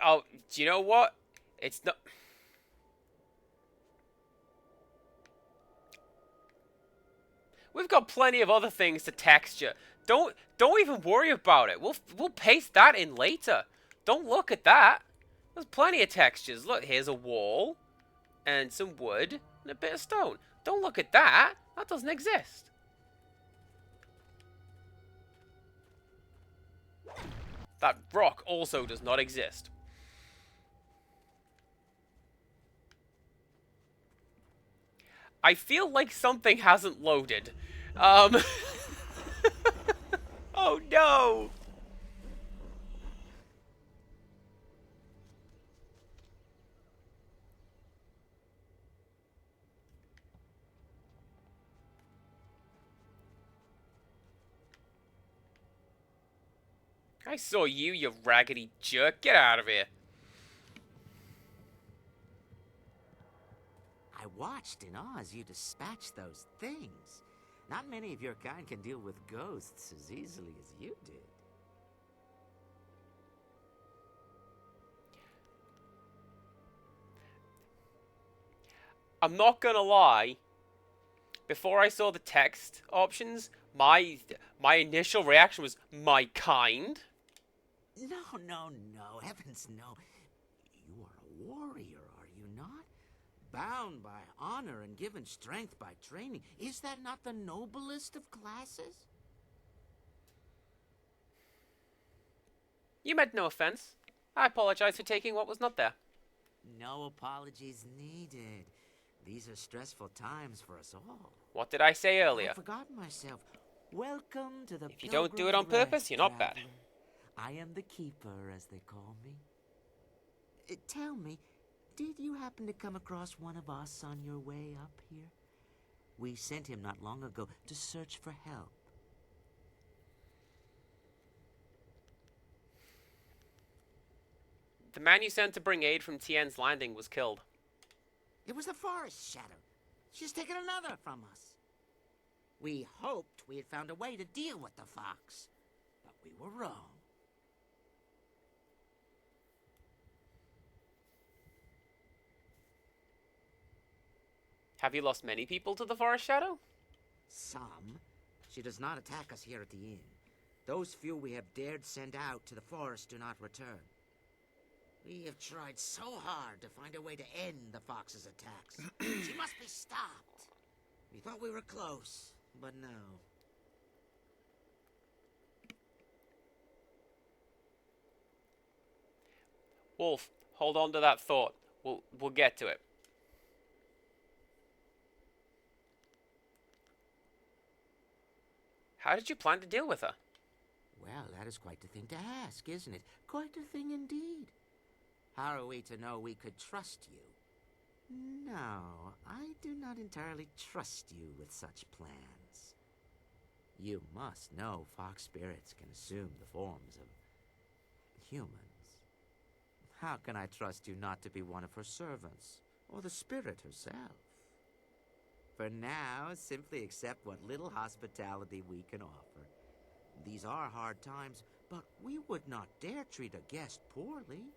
Oh, do you know what? It's not. We've got plenty of other things to texture. Don't even worry about it. We'll paste that in later. Don't look at that. There's plenty of textures. Look, here's a wall and some wood and a bit of stone. Don't look at that. That doesn't exist. That rock also does not exist. I feel like something hasn't loaded. Oh no! I saw you, you raggedy jerk. Get out of here. I watched in awe as you dispatched those things. Not many of your kind can deal with ghosts as easily as you did. I'm not gonna lie. Before I saw the text options, my initial reaction was, my kind? No. Heavens, no. You are a warrior, are you not? Bound by honor and given strength by training. Is that not the noblest of classes? You meant no offense. I apologize for taking what was not there. No apologies needed. These are stressful times for us all. What did I say earlier? I forgot myself. Welcome to the If you don't do it on purpose, you're not bad. I am the keeper, as they call me. Tell me, did you happen to come across one of us on your way up here? We sent him not long ago to search for help. The man you sent to bring aid from Tien's Landing was killed. It was the Forest Shadow. She's taken another from us. We hoped we had found a way to deal with the fox, but we were wrong. Have you lost many people to the Forest Shadow? Some. She does not attack us here at the inn. Those few we have dared send out to the forest do not return. We have tried so hard to find a way to end the fox's attacks. She must be stopped. We thought we were close, but no. Wolf, hold on to that thought. We'll get to it. How did you plan to deal with her? Well, that is quite the thing to ask, isn't it? Quite a thing indeed. How are we to know we could trust you? No, I do not entirely trust you with such plans. You must know fox spirits can assume the forms of humans. How can I trust you not to be one of her servants, or the spirit herself? For now, simply accept what little hospitality we can offer. These are hard times, but we would not dare treat a guest poorly.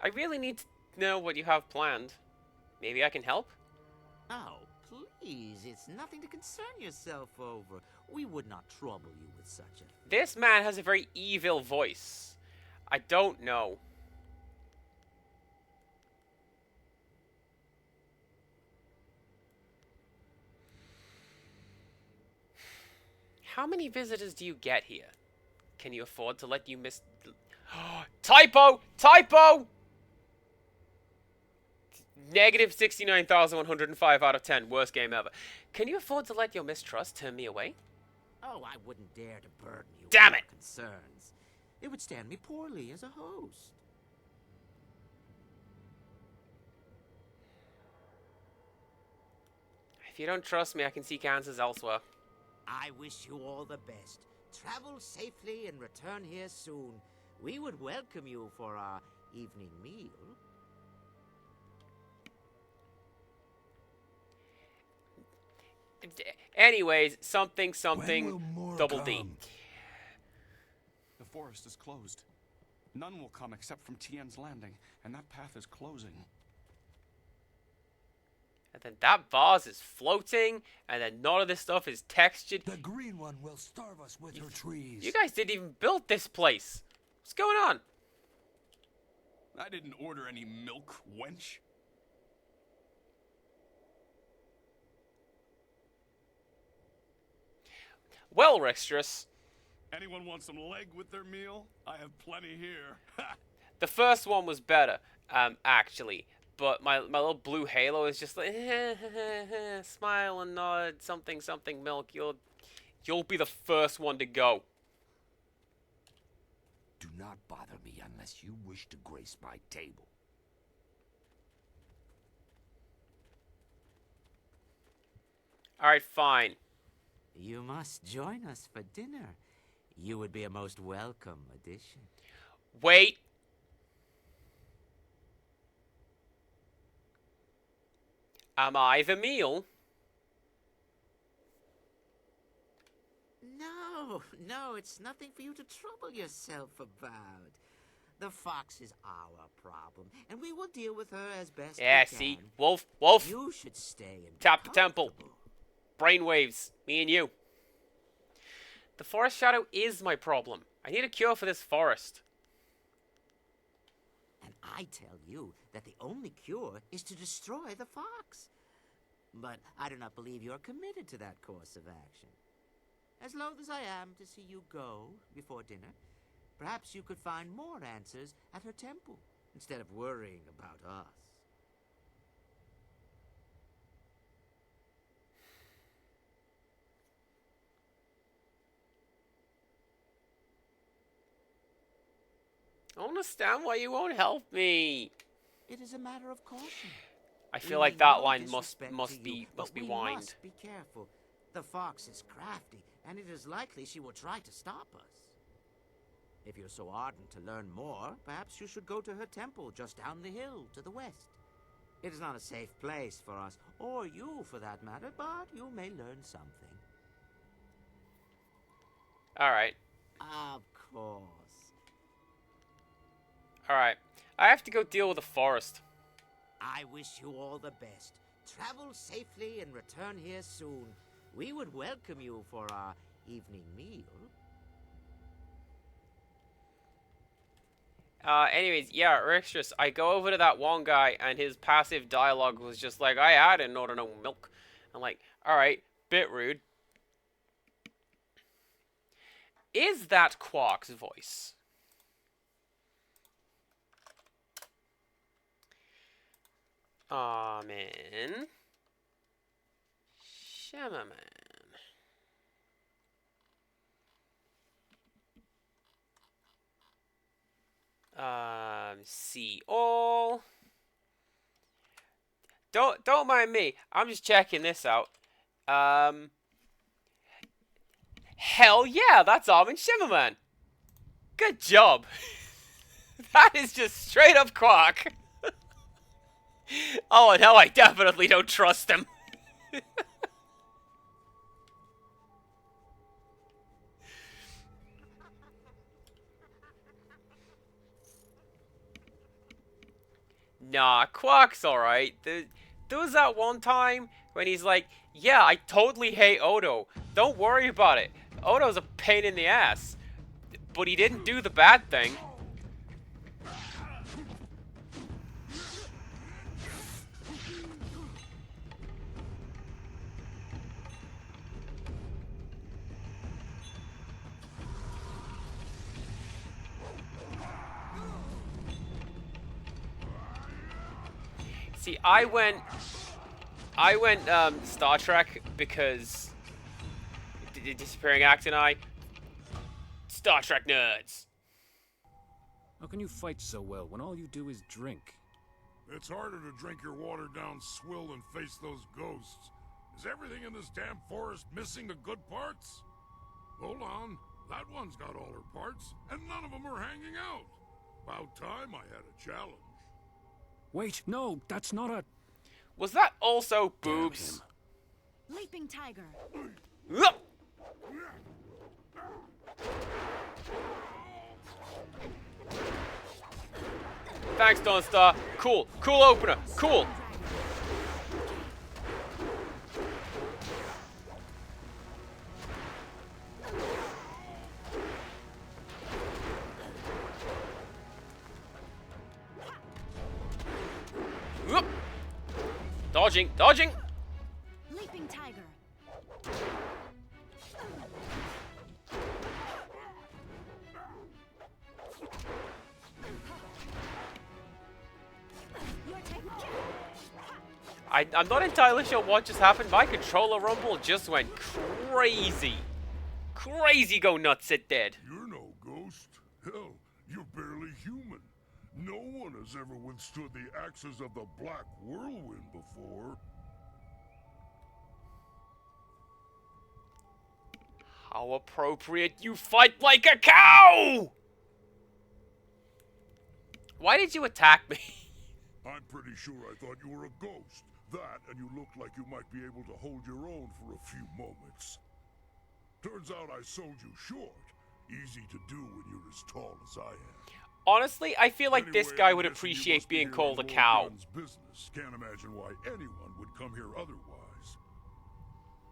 I really need to know what you have planned. Maybe I can help? Oh, please, it's nothing to concern yourself over. We would not trouble you with such a... This man has a very evil voice. I don't know. How many visitors do you get here? Can you afford to let you miss... Typo! Typo! Negative 69,105 out of 10. Worst game ever. Can you afford to let your mistrust turn me away? Oh, I wouldn't dare to burden you. Damn concerns. It would stand me poorly as a host. If you don't trust me, I can seek answers elsewhere. I wish you all the best. Travel safely and return here soon. We would welcome you for our evening meal. Anyways, something, double D. The forest is closed. None will come except from Tien's Landing, and that path is closing. And then that vase is floating, and then none of this stuff is textured. The green one will starve us with her trees. You guys didn't even build this place. What's going on? I didn't order any milk, wench. Well, Rextrus. Anyone want some leg with their meal? I have plenty here. The first one was better, actually. But my little blue halo is just like, smile and nod, something milk. You'll be the first one to go. Do not bother me unless you wish to grace my table. Alright, fine. You must join us for dinner. You would be a most welcome addition. Wait. Am I the meal? No, it's nothing for you to trouble yourself about. The fox is our problem, and we will deal with her as best we can. See? Wolf! You should stay and tap the temple. Brainwaves. Me and you. The forest shadow is my problem. I need a cure for this forest. And I tell you that the only cure is to destroy the fox. But I do not believe you're committed to that course of action. As loath as I am to see you go before dinner, perhaps you could find more answers at her temple instead of worrying about us. I don't understand why you won't help me. It is a matter of caution. I feel like that line must be whined. Must be careful. The fox is crafty, and it is likely she will try to stop us. If you're so ardent to learn more, perhaps you should go to her temple just down the hill to the west. It is not a safe place for us, or you for that matter, but you may learn something. Alright. Of course. Alright. I have to go deal with the forest. I wish you all the best. Travel safely and return here soon. We would welcome you for our evening meal. Anyways, yeah, Rextrus, I go over to that one guy, and his passive dialogue was just like, I didn't order no milk. I'm like, alright, bit rude. Is that Quark's voice? Amen. Shamaman. See all. Don't mind me. I'm just checking this out. Hell yeah, that's Armin Shimmerman. Good job. That is just straight up Quark. Oh no, I definitely don't trust him. Nah, Quark's alright. There was that one time when he's like, yeah, I totally hate Odo. Don't worry about it. Odo's a pain in the ass. But he didn't do the bad thing. See, I went Star Trek because the Disappearing Act and I Star Trek nerds. How can you fight so well when all you do is drink? It's harder to drink your watered-down swill than face those ghosts. Is everything in this damn forest missing the good parts? Hold on. That one's got all her parts, and none of them are hanging out. About time I had a challenge. Wait, no, that's not a... Was that also boobs? Leaping tiger. Thanks, Dawn Star. Cool. Cool opener. Cool. Whoop. Dodging. Dodging. Leaping tiger. I'm not entirely sure what just happened. My controller rumble just went crazy. Crazy go nuts, it did. You're no ghost. Hell, you're barely human. No one has ever withstood the axes of the Black Whirlwind before. How appropriate, you fight like a cow! Why did you attack me? I'm pretty sure I thought you were a ghost. That, and you looked like you might be able to hold your own for a few moments. Turns out I sold you short. Easy to do when you're as tall as I am. Honestly, I feel like Anyway, this guy I'm would guessing you appreciate must be being here called a on Lord cow. Yun's business. Can't imagine why anyone would come here otherwise.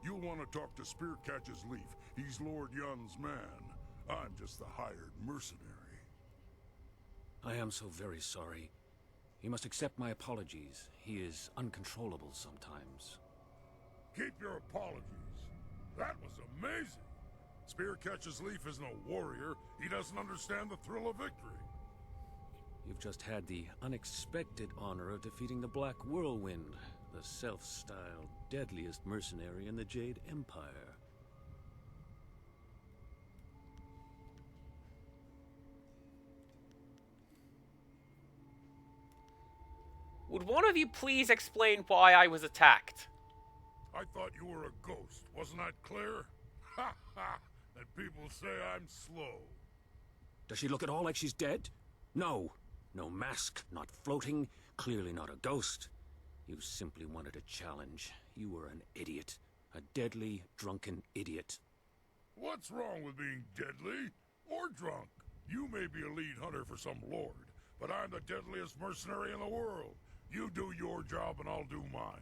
You'll want to talk to Spearcatch's Leaf. He's Lord Yun's man. I'm just the hired mercenary. I am so very sorry. You must accept my apologies. He is uncontrollable sometimes. Keep your apologies. That was amazing. Spearcatch's Leaf is no warrior. He doesn't understand the thrill of victory. You've just had the unexpected honor of defeating the Black Whirlwind, the self-styled deadliest mercenary in the Jade Empire. Would one of you please explain why I was attacked? I thought you were a ghost. Wasn't that clear? Ha ha! And people say I'm slow. Does she look at all like she's dead? No. No mask, not floating, clearly not a ghost. You simply wanted a challenge. You were an idiot. A deadly, drunken idiot. What's wrong with being deadly? Or drunk? You may be a lead hunter for some lord, but I'm the deadliest mercenary in the world. You do your job and I'll do mine.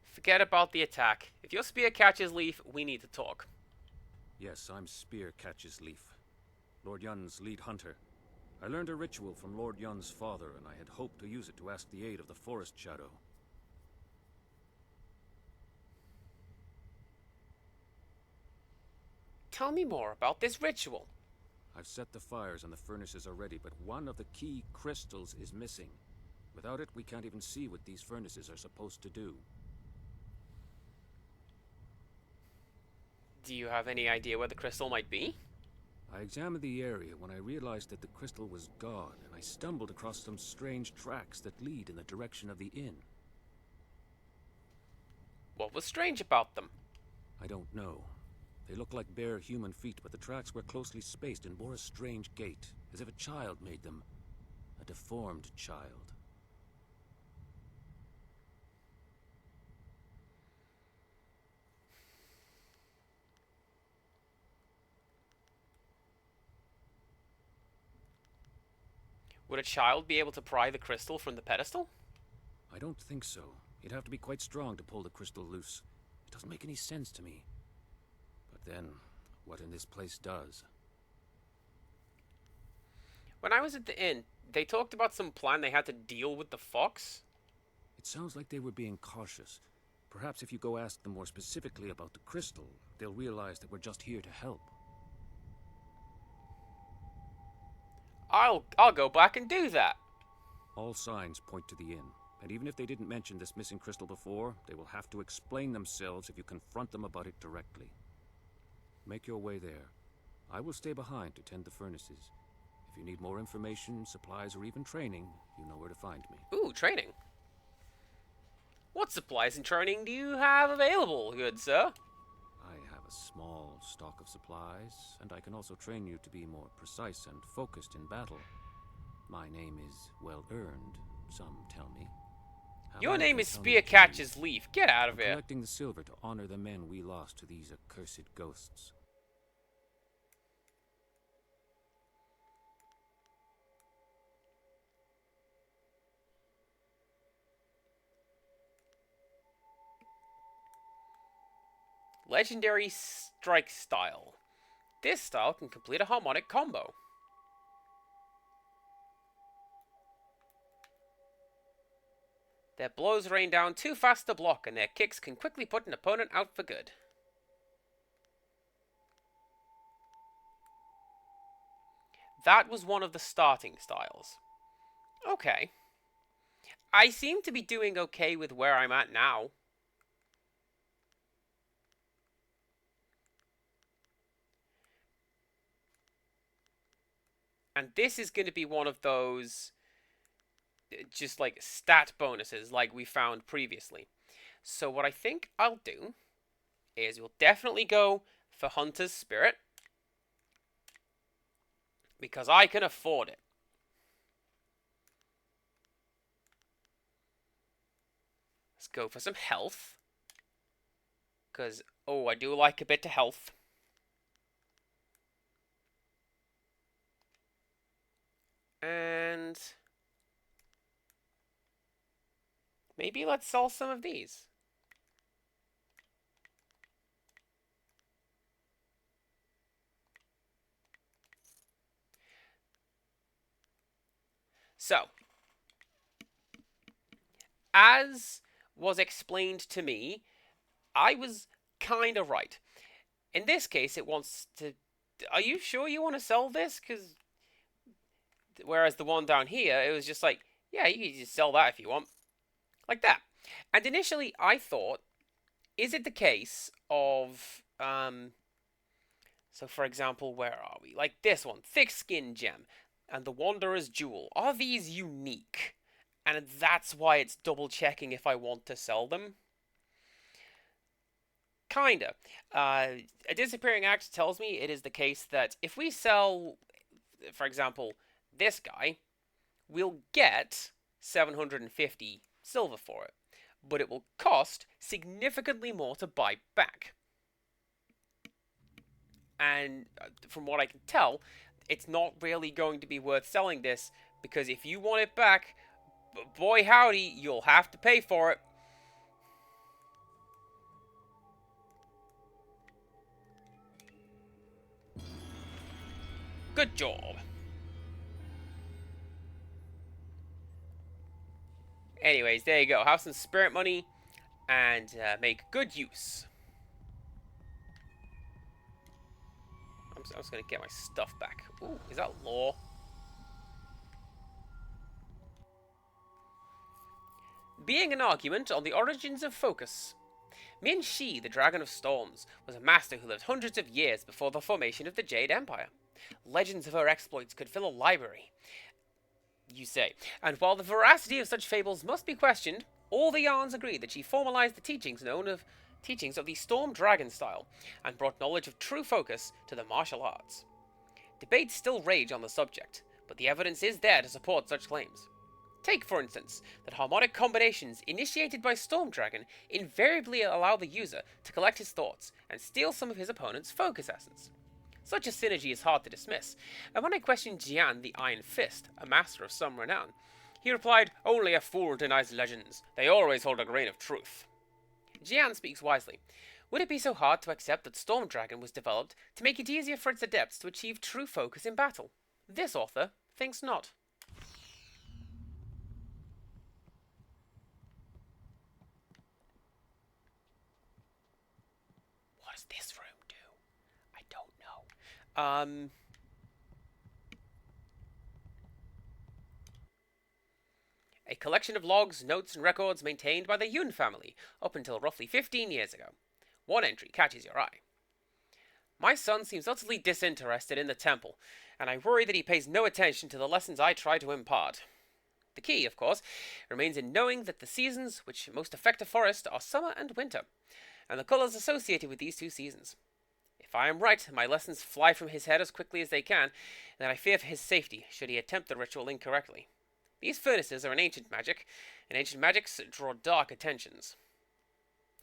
Forget about the attack. If your spear catches Leaf, we need to talk. Yes, I'm Spearcatch's Leaf, Lord Yun's lead hunter. I learned a ritual from Lord Yun's father, and I had hoped to use it to ask the aid of the Forest Shadow. Tell me more about this ritual. I've set the fires and the furnaces are ready, but one of the key crystals is missing. Without it, we can't even see what these furnaces are supposed to do. Do you have any idea where the crystal might be? I examined the area when I realized that the crystal was gone, and I stumbled across some strange tracks that lead in the direction of the inn. What was strange about them? I don't know. They looked like bare human feet, but the tracks were closely spaced and bore a strange gait, as if a child made them. A deformed child. Would a child be able to pry the crystal from the pedestal? I don't think so. You'd have to be quite strong to pull the crystal loose. It doesn't make any sense to me. But then, what in this place does? When I was at the inn, they talked about some plan they had to deal with the fox. It sounds like they were being cautious. Perhaps if you go ask them more specifically about the crystal, they'll realize that we're just here to help. I'll go back and do that. All signs point to the inn. And even if they didn't mention this missing crystal before, they will have to explain themselves if you confront them about it directly. Make your way there. I will stay behind to tend the furnaces. If you need more information, supplies, or even training, you know where to find me. Ooh, training. What supplies and training do you have available, good sir? I have a small stock of supplies, and I can also train you to be more precise and focused in battle. My name is well earned, some tell me. Your name is However, Spear Catches Leaf. Get out of I'm here. collecting the silver to honor the men we lost to these accursed ghosts. Legendary Strike Style. This style can complete a harmonic combo. Their blows rain down too fast to block, and their kicks can quickly put an opponent out for good. That was one of the starting styles. Okay. I seem to be doing okay with where I'm at now. And this is going to be one of those just like stat bonuses like we found previously. So what I think I'll do is we'll definitely go for Hunter's Spirit, because I can afford it. Let's go for some health, because, oh, I do like a bit of health. And maybe let's sell some of these. So, as was explained to me, I was kind of right. In this case, it wants to... Are you sure you want to sell this? Because whereas the one down here, it was just like, yeah, you can just sell that if you want. Like that. And initially, I thought, is it the case of... So, for example, where are we? Like this one, Thick Skin Gem and the Wanderer's Jewel. Are these unique? And that's why it's double checking if I want to sell them? Kinda. A Disappearing Act tells me it is the case that if we sell, for example, this guy, we'll get 750 silver for it. But it will cost significantly more to buy back. And from what I can tell, it's not really going to be worth selling this, because if you want it back, boy howdy, you'll have to pay for it. Good job. Anyways, there you go. Have some spirit money and make good use. I'm just going to get my stuff back. Ooh, is that law? Being an argument on the origins of focus. Min Shi, the Dragon of Storms, was a master who lived hundreds of years before the formation of the Jade Empire. Legends of her exploits could fill a library, you say, and while the veracity of such fables must be questioned, all the yarns agree that she formalized the teachings of the Storm Dragon style, and brought knowledge of true focus to the martial arts. Debates still rage on the subject, but the evidence is there to support such claims. Take, for instance, that harmonic combinations initiated by Storm Dragon invariably allow the user to collect his thoughts and steal some of his opponent's focus essence. Such a synergy is hard to dismiss, and when I questioned Jian the Iron Fist, a master of some renown, he replied, "Only a fool denies legends. They always hold a grain of truth." Jian speaks wisely. Would it be so hard to accept that Storm Dragon was developed to make it easier for its adepts to achieve true focus in battle? This author thinks not. What does this room do? I don't know. A collection of logs, notes, and records maintained by the Yun family up until roughly 15 years ago. One entry catches your eye. My son seems utterly disinterested in the temple, and I worry that he pays no attention to the lessons I try to impart. The key, of course, remains in knowing that the seasons which most affect a forest are summer and winter, and the colours associated with these two seasons. If I am right, my lessons fly from his head as quickly as they can, and I fear for his safety should he attempt the ritual incorrectly. These furnaces are an ancient magic, and ancient magics draw dark attentions.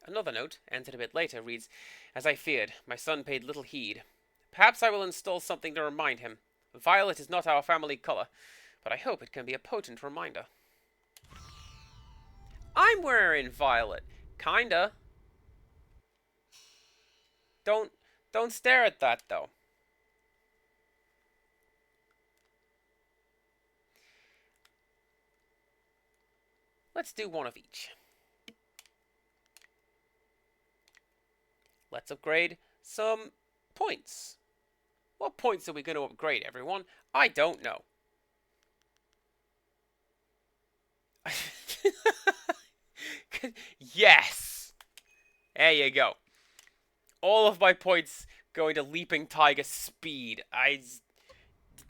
Another note, entered a bit later, reads, "As I feared, my son paid little heed. Perhaps I will install something to remind him. Violet is not our family color, but I hope it can be a potent reminder." I'm wearing violet. Kinda. Don't stare at that, though. Let's do one of each. Let's upgrade some points. What points are we going to upgrade, everyone? I don't know. Yes! There you go. All of my points going to Leaping Tiger Speed.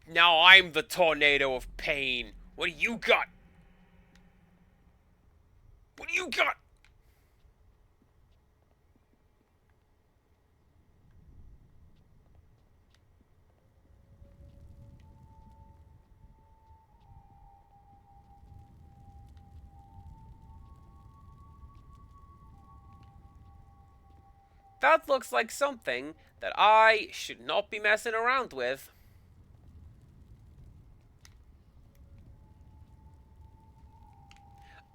Now I'm the tornado of pain. What do you got? What do you got? That looks like something that I should not be messing around with.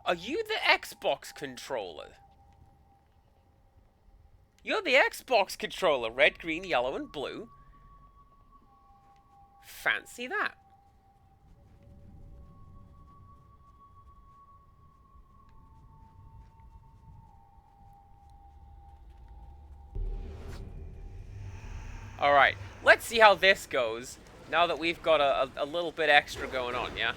Are you the Xbox controller? You're the Xbox controller. Red, green, yellow, and blue. Fancy that. Alright, let's see how this goes, now that we've got a little bit extra going on, yeah?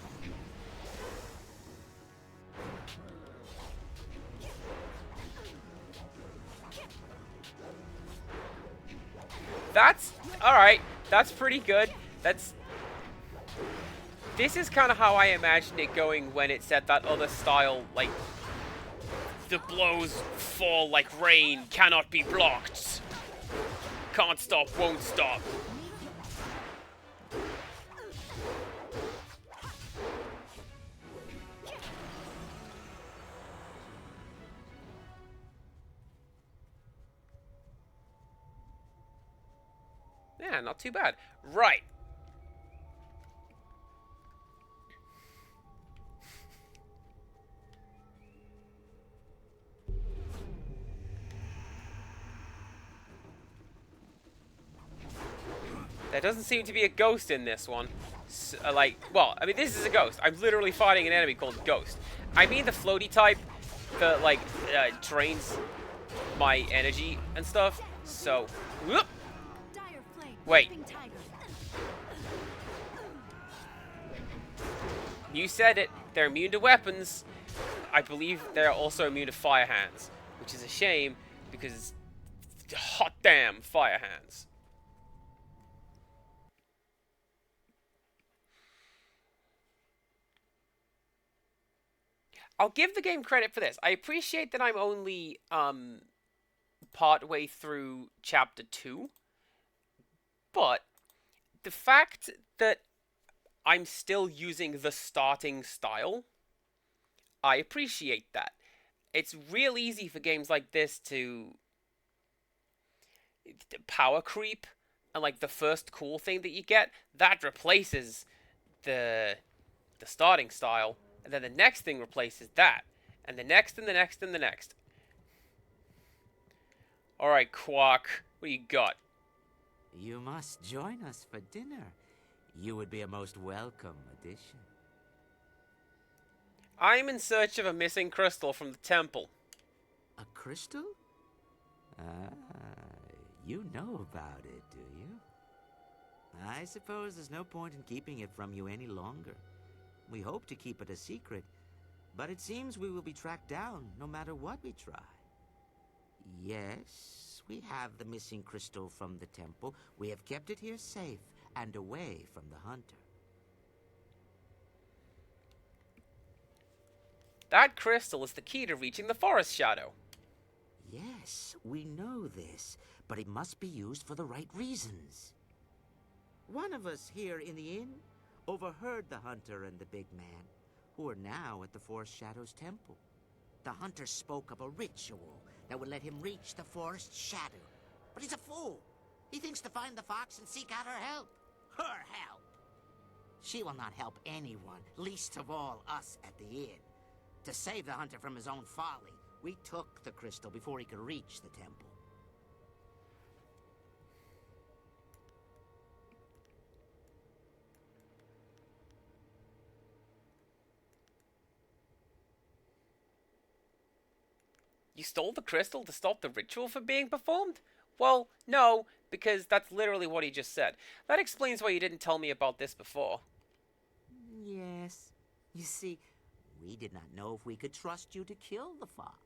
That's... alright, that's pretty good. This is kind of how I imagined it going when it's at that other style, like... The blows fall like rain, cannot be blocked. Can't stop, won't stop. Yeah, not too bad. Right. There doesn't seem to be a ghost in this one. Well, I mean, this is a ghost. I'm literally fighting an enemy called Ghost. I mean the floaty type that, like, drains my energy and stuff. So, whoop. Wait. You said it. They're immune to weapons. I believe they're also immune to fire hands, which is a shame because, hot damn, fire hands. I'll give the game credit for this. I appreciate that I'm only part way through chapter 2, but the fact that I'm still using the starting style, I appreciate that. It's real easy for games like this to power creep, and like the first cool thing that you get, that replaces the starting style. And then the next thing replaces that. And the next, and the next, and the next. Alright, Quark. What do you got? You must join us for dinner. You would be a most welcome addition. I'm in search of a missing crystal from the temple. A crystal? Ah, you know about it, do you? I suppose there's no point in keeping it from you any longer. We hope to keep it a secret, But it seems we will be tracked down no matter what we try. Yes, we have the missing crystal from the temple. We have kept it here safe and away from the hunter. That crystal is the key to reaching the forest shadow. Yes, we know this, but it must be used for the right reasons. One of us here in the inn overheard the hunter and the big man, who are now at the Forest Shadow's temple. The hunter spoke of a ritual that would let him reach the Forest Shadow. But he's a fool. He thinks to find the fox and seek out her help. Her help! She will not help anyone, least of all us at the inn. To save the hunter from his own folly, we took the crystal before he could reach the temple. You stole the crystal to stop the ritual from being performed? Well, no, because that's literally what he just said. That explains why you didn't tell me about this before. Yes. You see, we did not know if we could trust you to kill the fox.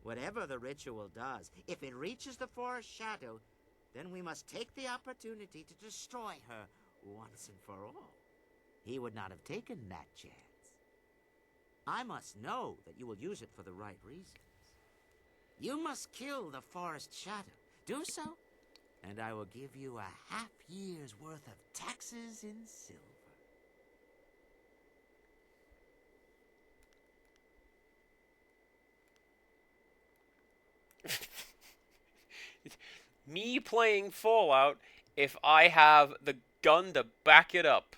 Whatever the ritual does, if it reaches the Forest Shadow, then we must take the opportunity to destroy her once and for all. He would not have taken that chance. I must know that you will use it for the right reasons. You must kill the Forest Shadow. Do so, and I will give you a half year's worth of taxes in silver. Me playing Fallout if I have the gun to back it up.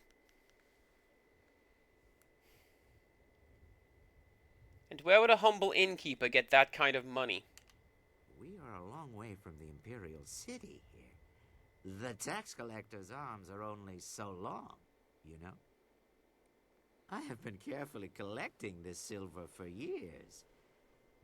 And where would a humble innkeeper get that kind of money? We are a long way from the Imperial City here. The tax collector's arms are only so long, you know. I have been carefully collecting this silver for years,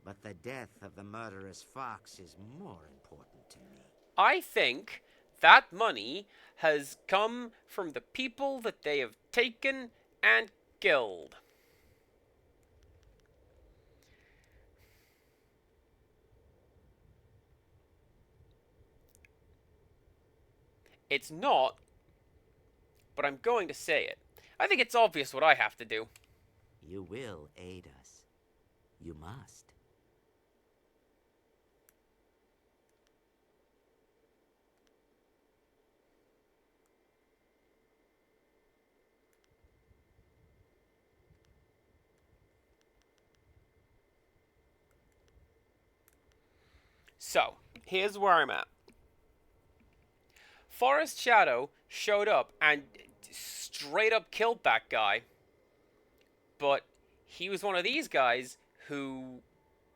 but the death of the murderous fox is more important to me. I think that money has come from the people that they have taken and killed. It's not, but I'm going to say it. I think it's obvious what I have to do. You will aid us. You must. So, here's where I'm at. Forest Shadow showed up and straight up killed that guy. But he was one of these guys who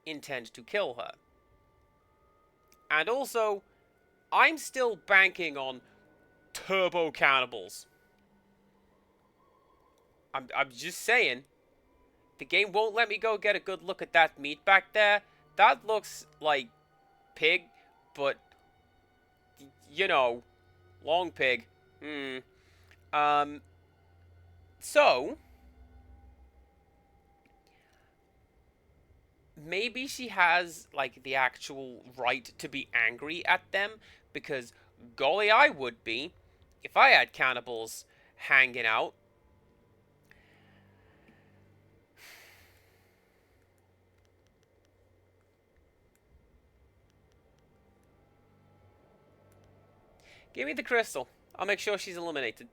intend to kill her. And also, I'm still banking on turbo cannibals. I'm just saying, the game won't let me go get a good look at that meat back there. That looks like pig, but, you know, long pig. So, maybe she has, like, the actual right to be angry at them, because golly, I would be if I had cannibals hanging out. Give me the crystal. I'll make sure she's eliminated.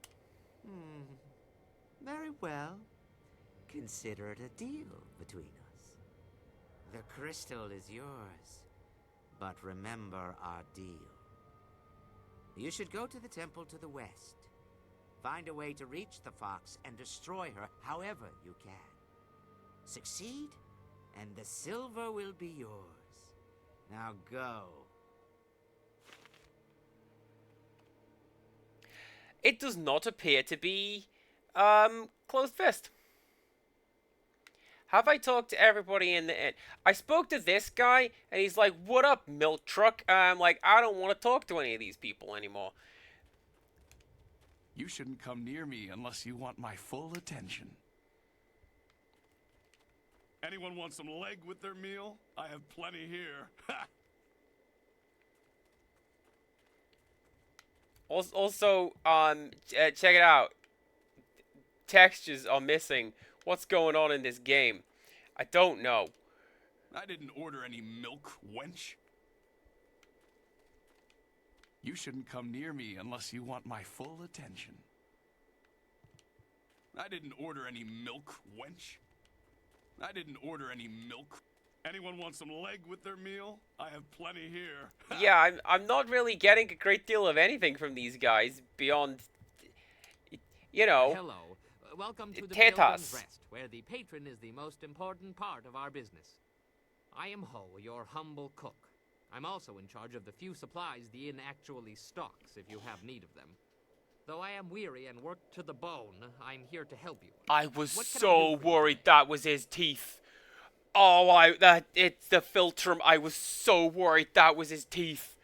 Very well. Consider it a deal between us. The crystal is yours. But remember our deal. You should go to the temple to the west. Find a way to reach the fox and destroy her however you can. Succeed, and the silver will be yours. Now go. It does not appear to be, closed fist. Have I talked to everybody in the inn? I spoke to this guy, and he's like, "What up, milk truck?" I'm like, I don't want to talk to any of these people anymore. You shouldn't come near me unless you want my full attention. Anyone want some leg with their meal? I have plenty here. Ha! Also, check it out. Textures are missing. What's going on in this game? I don't know. I didn't order any milk, wench. You shouldn't come near me unless you want my full attention. I didn't order any milk, wench. I didn't order any milk. Anyone want some leg with their meal? I have plenty here. Yeah, I'm not really getting a great deal of anything from these guys beyond, you know, Hello. Welcome to the tetas. Pilgrim's Rest, where the patron is the most important part of our business. I am Ho, your humble cook. I'm also in charge of the few supplies the inn actually stocks, if you have need of them. Though I am weary and worked to the bone, I'm here to help you. I was What can I so do for you worried today? that was his teeth. Oh, it's the filter. I was so worried that was his teeth.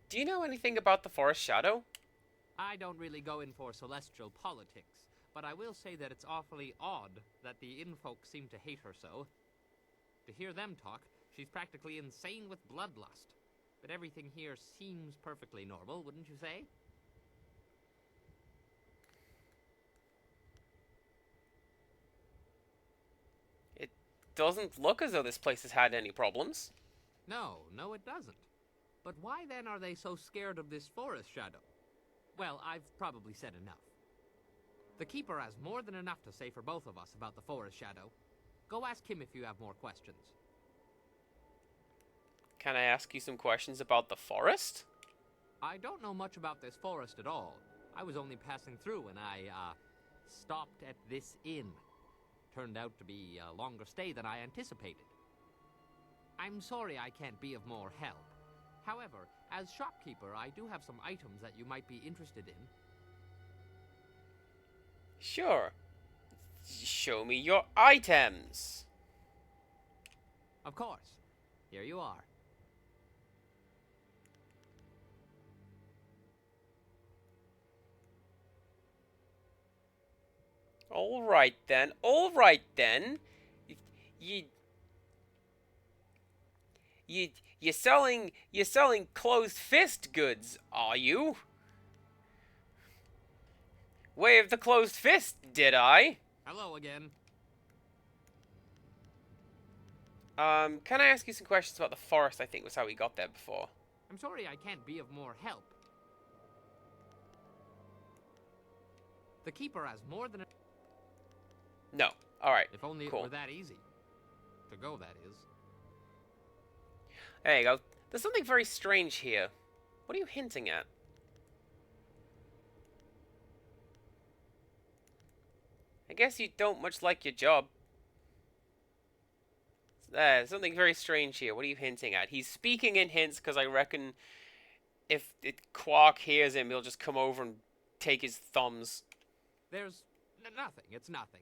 Do you know anything about the Forest Shadow? I don't really go in for celestial politics, but I will say that it's awfully odd that the inn folk seem to hate her so. To hear them talk, she's practically insane with bloodlust. But everything here seems perfectly normal, wouldn't you say? It doesn't look as though this place has had any problems. No, it doesn't. But why then are they so scared of this forest shadow? Well, I've probably said enough. The Keeper has more than enough to say for both of us about the forest shadow. Go ask him if you have more questions. Can I ask you some questions about the forest? I don't know much about this forest at all. I was only passing through when I, stopped at this inn. Turned out to be a longer stay than I anticipated. I'm sorry I can't be of more help. However, as shopkeeper, I do have some items that you might be interested in. Sure. Show me your items. Of course. Here you are. All right then. All right then. You're selling closed fist goods, are you? Way of the closed fist, did I? Hello again. Can I ask you some questions about the forest? I think was how we got there before. I'm sorry I can't be of more help. The Keeper has more than a... No. Alright. If only cool. it were that easy. To go, that is. There you go. There's something very strange here. What are you hinting at? I guess you don't much like your job. Something very strange here. What are you hinting at? He's speaking in hints because I reckon if Quark hears him, he'll just come over and take his thumbs. There's nothing. It's nothing.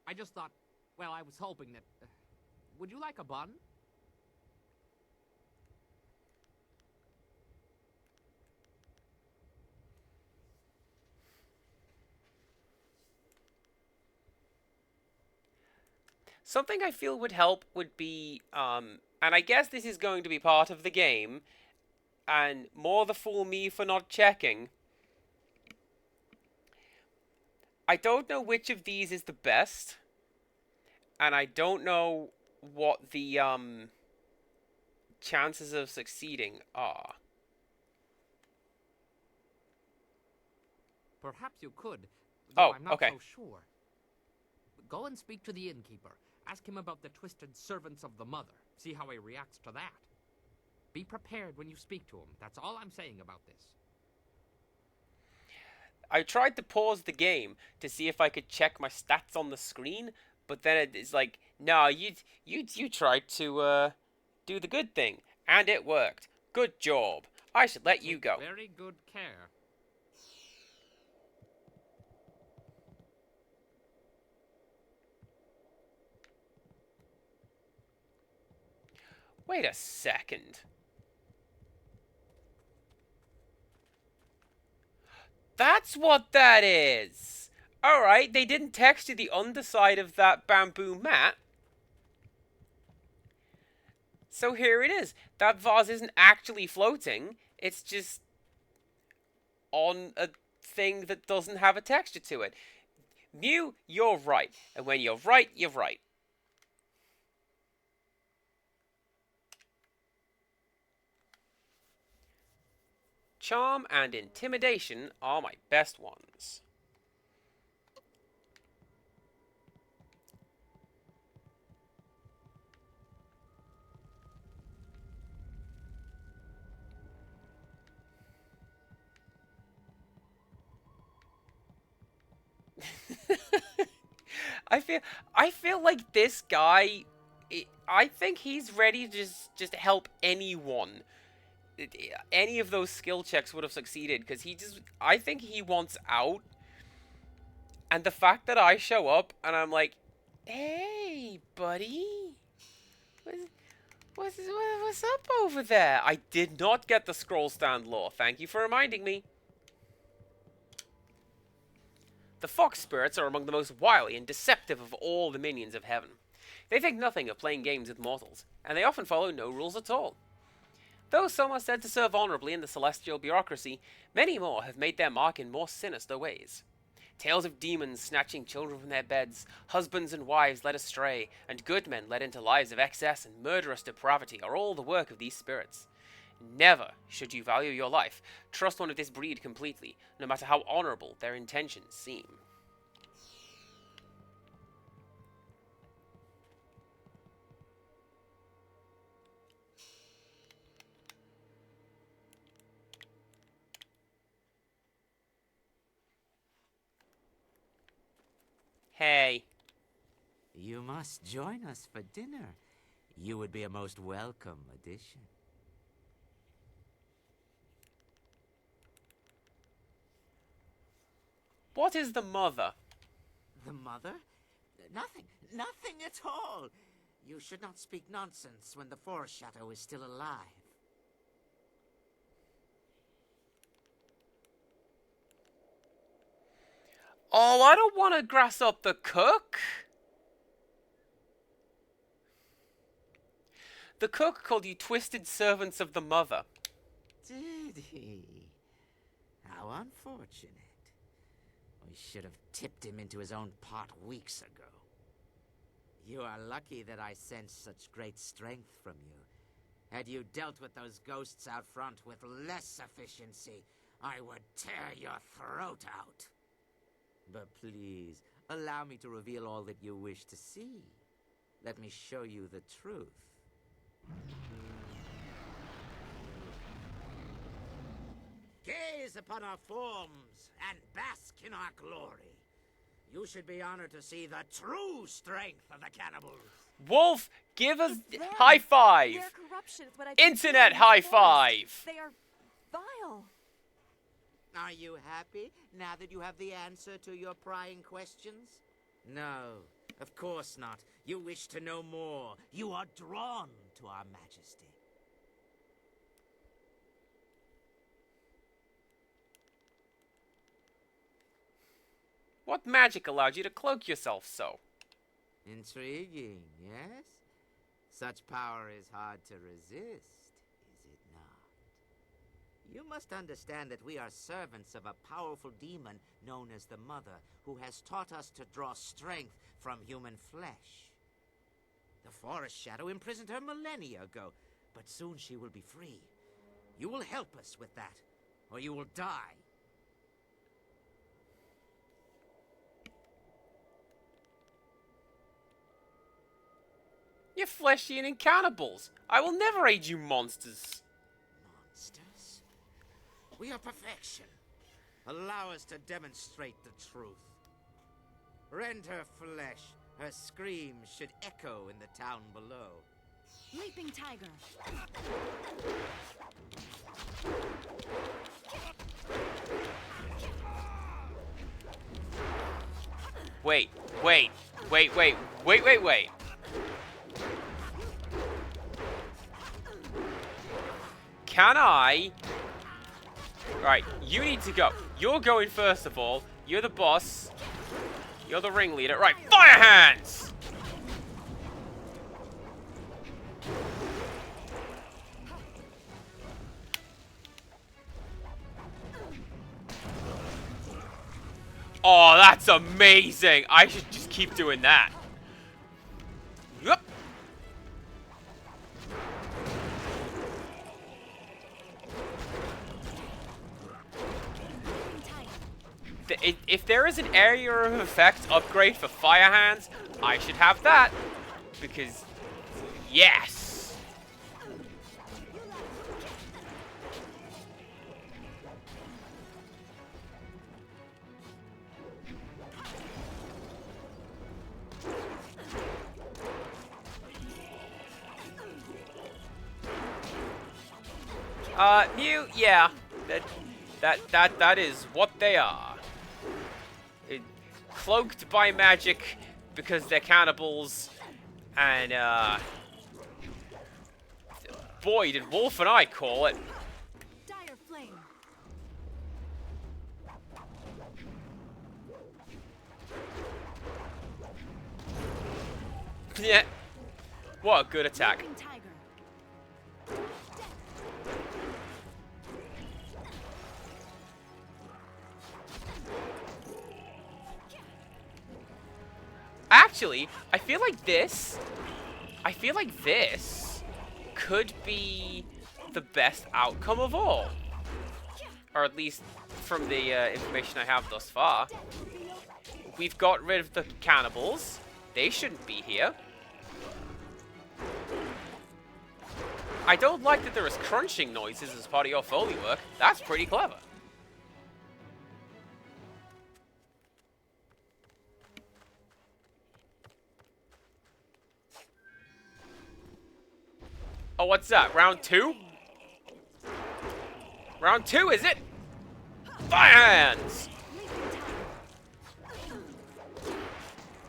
I just thought, well, I was hoping that... would you like a bun? Something I feel would help would be, and I guess this is going to be part of the game, and more the fool me for not checking. I don't know which of these is the best, and I don't know what the, chances of succeeding are. Perhaps you could, though Oh, I'm not okay. so sure. Go and speak to the innkeeper. Ask him about the twisted servants of the mother. See how he reacts to that. Be prepared when you speak to him. That's all I'm saying about this. I tried to pause the game to see if I could check my stats on the screen, but then it's like, no, you tried to do the good thing, and it worked. Good job. I should let you go. Very good care. Wait a second. that's what that is. Alright, they didn't texture the underside of that bamboo mat. So here it is. That vase isn't actually floating. It's just on a thing that doesn't have a texture to it. Mew, you're right. And when you're right, you're right. Charm and intimidation are my best ones. I feel like this guy, I think he's ready to just help anyone. Any of those skill checks would have succeeded, because I think he wants out. And the fact that I show up and I'm like, hey, buddy, what's up over there? I did not get the scroll stand lore. Thank you for reminding me. The fox spirits are among the most wily and deceptive of all the minions of heaven. They think nothing of playing games with mortals, and they often follow no rules at all. Though some are said to serve honorably in the celestial bureaucracy, many more have made their mark in more sinister ways. Tales of demons snatching children from their beds, husbands and wives led astray, and good men led into lives of excess and murderous depravity are all the work of these spirits. Never should you value your life. Trust one of this breed completely, no matter how honorable their intentions seem. Hey. You must join us for dinner. You would be a most welcome addition. What is the mother? The mother? Nothing at all. You should not speak nonsense when the forest shadow is still alive. Oh, I don't want to grass up the cook. The cook called you twisted servants of the mother. Did he? How unfortunate. We should have tipped him into his own pot weeks ago. You are lucky that I sense such great strength from you. Had you dealt with those ghosts out front with less efficiency, I would tear your throat out. But please, allow me to reveal all that you wish to see. Let me show you the truth. Gaze upon our forms and bask in our glory. You should be honored to see the true strength of the cannibals. Wolf, give us high five. Their corruption is what I Internet high five. They are vile. Are you happy now that you have the answer to your prying questions? No, of course not. You wish to know more. You are drawn to our majesty. What magic allowed you to cloak yourself so? Intriguing, yes? Such power is hard to resist, is it not? You must understand that we are servants of a powerful demon known as the Mother, who has taught us to draw strength from human flesh. The Forest Shadow imprisoned her millennia ago, but soon she will be free. You will help us with that, or you will die. You're fleshy and cannibals. I will never aid you monsters. Monsters? We are perfection. Allow us to demonstrate the truth. Rend her flesh. Her screams should echo in the town below. Leaping tiger. Wait. Can I? Right, you need to go. You're going first of all. You're the boss. You're the ringleader. Right, fire hands! Oh, that's amazing! I should just keep doing that. Yep. If there is an area of effect upgrade for fire hands, I should have that. Because, yes! Mew, yeah. That is what they are. Cloaked by magic because they're cannibals, and boy, did Wolf and I call it. Dire flame. Yeah. What a good attack. Actually, I feel like this could be the best outcome of all. Or at least from the information I have thus far. We've got rid of the cannibals. They shouldn't be here. I don't like that there is crunching noises as part of your Foley work. That's pretty clever. Oh, what's that? Round 2? Round 2, is it? Fire hands!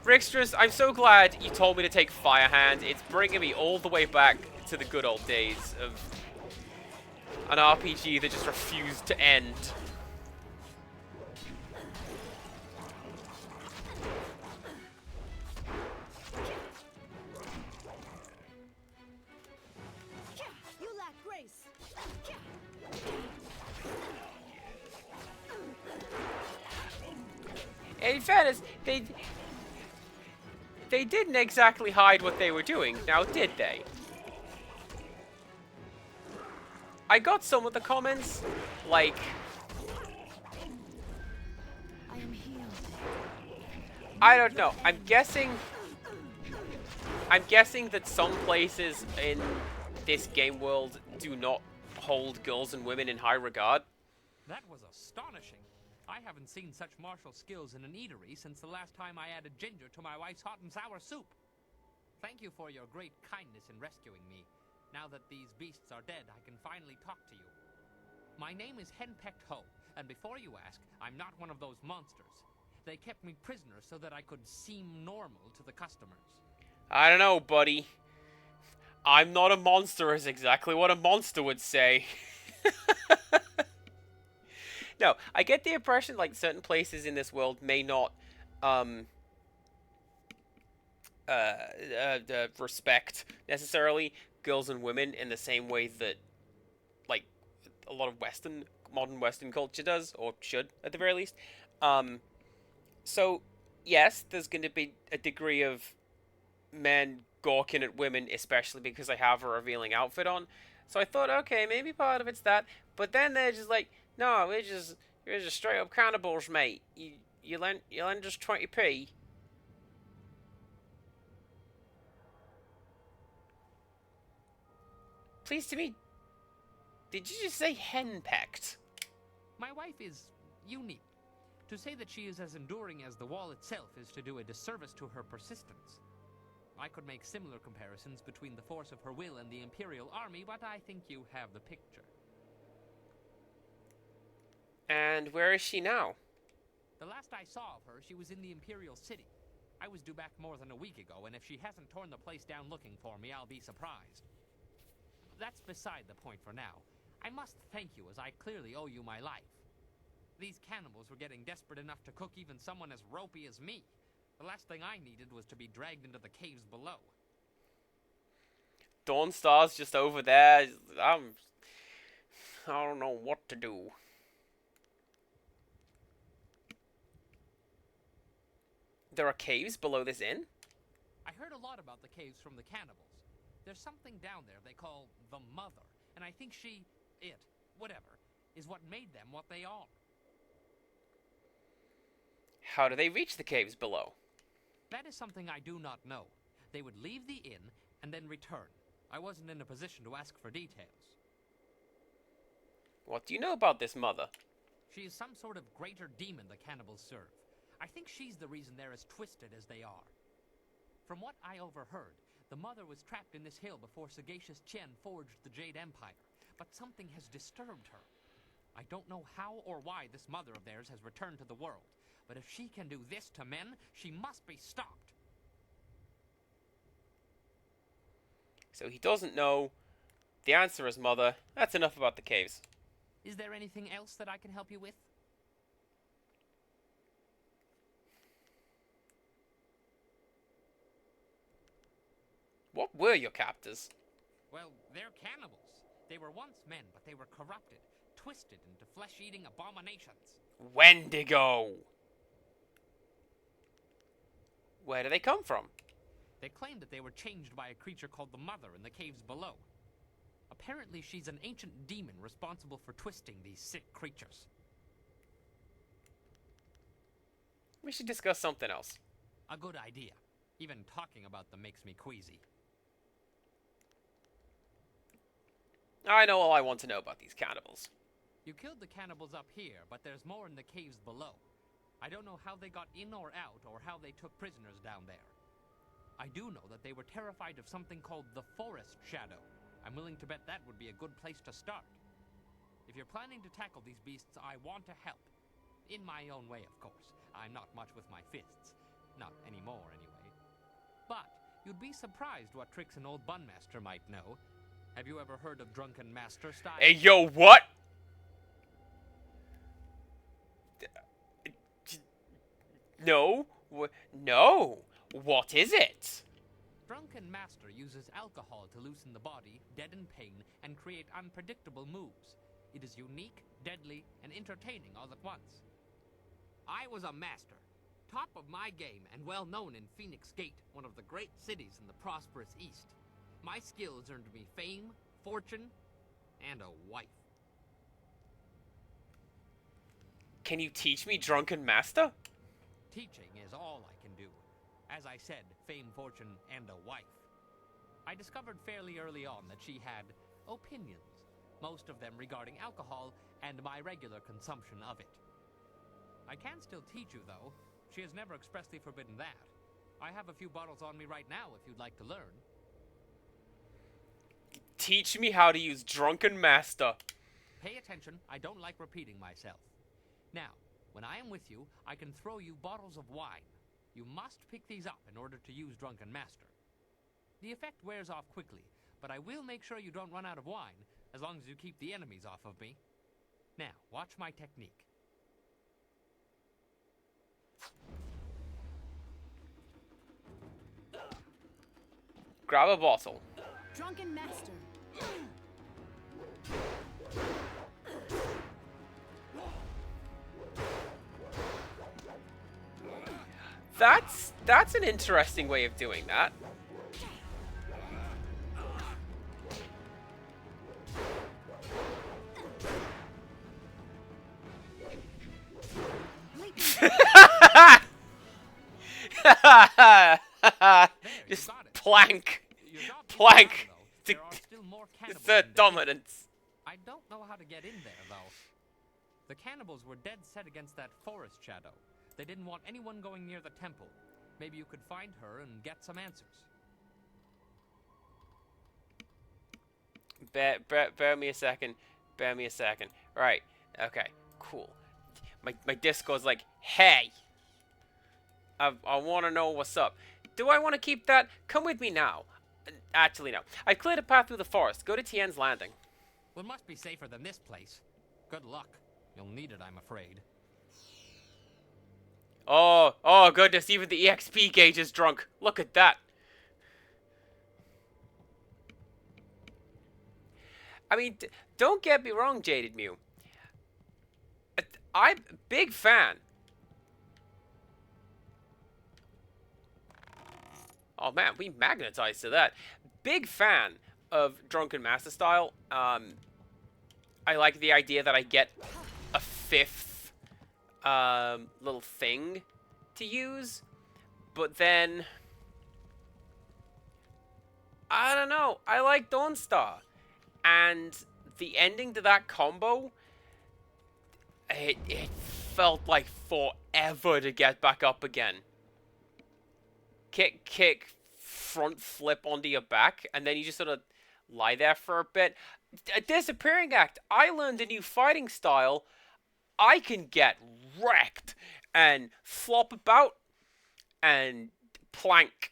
Rixtress, I'm so glad you told me to take fire hand. It's bringing me all the way back to the good old days of an RPG that just refused to end. You lack grace. In fairness, they didn't exactly hide what they were doing, now did they? I got some of the comments, like... I am healed. I don't know, I'm guessing that some places in this game world do not hold girls and women in high regard. That was astonishing. I haven't seen such martial skills in an eatery since the last time I added ginger to my wife's hot and sour soup. Thank you for your great kindness in rescuing me. Now that these beasts are dead, I can finally talk to you. My name is Henpecked Ho, and before you ask, I'm not one of those monsters. They kept me prisoner so that I could seem normal to the customers. I don't know, buddy. I'm not a monster is exactly what a monster would say. No, I get the impression like certain places in this world may not respect necessarily girls and women in the same way that like a lot of modern Western culture does, or should at the very least. So yes, there's going to be a degree of men gawking at women, especially because I have a revealing outfit on. So I thought, okay, maybe part of it's that. But then they're just like, no, we're just straight up cannibals, mate. You lend us 20p. Please to me, did you just say henpecked? My wife is unique. To say that she is as enduring as the wall itself is to do a disservice to her persistence. I could make similar comparisons between the force of her will and the Imperial Army, but I think you have the picture. And where is she now? The last I saw of her, she was in the Imperial City. I was due back more than a week ago, and if she hasn't torn the place down looking for me, I'll be surprised. That's beside the point for now. I must thank you, as I clearly owe you my life. These cannibals were getting desperate enough to cook even someone as ropey as me. The last thing I needed was to be dragged into the caves below. Dawnstar's just over there. I don't know what to do. There are caves below this inn? I heard a lot about the caves from the cannibals. There's something down there they call the Mother, and I think whatever, is what made them what they are. How do they reach the caves below? That is something I do not know. They would leave the inn and then return. I wasn't in a position to ask for details. What do you know about this Mother? She is some sort of greater demon the cannibals serve. I think she's the reason they're as twisted as they are. From what I overheard, the Mother was trapped in this hill before Sagacious Chen forged the Jade Empire, but something has disturbed her. I don't know how or why this Mother of theirs has returned to the world, but if she can do this to men, she must be stopped. So he doesn't know. The answer is Mother. That's enough about the caves. Is there anything else that I can help you with? What were your captors? Well, they're cannibals. They were once men, but they were corrupted, twisted into flesh-eating abominations. Wendigo! Where do they come from? They claimed that they were changed by a creature called the Mother in the caves below. Apparently, she's an ancient demon responsible for twisting these sick creatures. We should discuss something else. A good idea. Even talking about them makes me queasy. I know all I want to know about these cannibals. You killed the cannibals up here, but there's more in the caves below. I don't know how they got in or out, or how they took prisoners down there. I do know that they were terrified of something called the Forest Shadow. I'm willing to bet that would be a good place to start. If you're planning to tackle these beasts, I want to help. In my own way, of course. I'm not much with my fists. Not anymore, anyway. But you'd be surprised what tricks an old Bunmaster might know. Have you ever heard of Drunken Master style? Hey, yo, what? No. No. What is it? Drunken Master uses alcohol to loosen the body, deaden pain, and create unpredictable moves. It is unique, deadly, and entertaining all at once. I was a master, top of my game and well known in Phoenix Gate, one of the great cities in the prosperous East. My skills earned me fame, fortune, and a wife. Can you teach me Drunken Master? Teaching is all I can do. As I said, fame, fortune, and a wife. I discovered fairly early on that she had opinions, most of them regarding alcohol and my regular consumption of it. I can still teach you, though. She has never expressly forbidden that. I have a few bottles on me right now if you'd like to learn. Teach me how to use Drunken Master. Pay attention, I don't like repeating myself. Now, when I am with you, I can throw you bottles of wine. You must pick these up in order to use Drunken Master. The effect wears off quickly, but I will make sure you don't run out of wine, as long as you keep the enemies off of me. Now, watch my technique. Grab a bottle. Drunken Master. That's an interesting way of doing that. Just plank. Plank. The dominance. I don't know how to get in there, though. The cannibals were dead set against that forest shadow. They didn't want anyone going near the temple. Maybe you could find her and get some answers. Bear me a second. Bear me a second. Right. Okay. Cool. My Discord's like, hey. I want to know what's up. Do I want to keep that? Come with me now. Actually, no. I've cleared a path through the forest. Go to Tien's Landing. Well, it must be safer than this place. Good luck. You'll need it, I'm afraid. Oh goodness, even the EXP gauge is drunk. Look at that. I mean, don't get me wrong, Jaded Mew. I'm a big fan. Oh man, we magnetized to that. Big fan of Drunken Master style. I like the idea that I get a fifth little thing to use, but then I don't know. I like Dawnstar, and the ending to that combo, it felt like forever to get back up again. Kick, front flip onto your back, and then you just sort of lie there for a bit. A disappearing act. I learned a new fighting style. I can get wrecked and flop about and plank.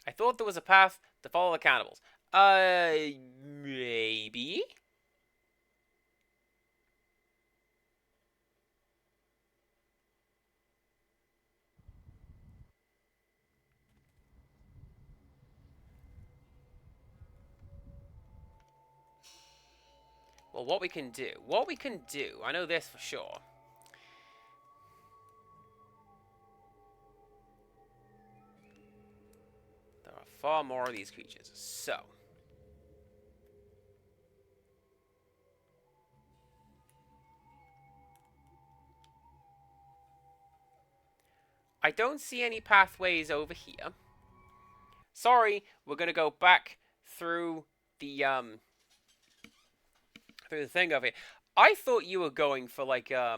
I thought there was a path to follow the cannibals. Maybe? Well, what we can do, I know this for sure. There are far more of these creatures, so. I don't see any pathways over here. Sorry, we're gonna go back through the thing over here. I thought you were going for like a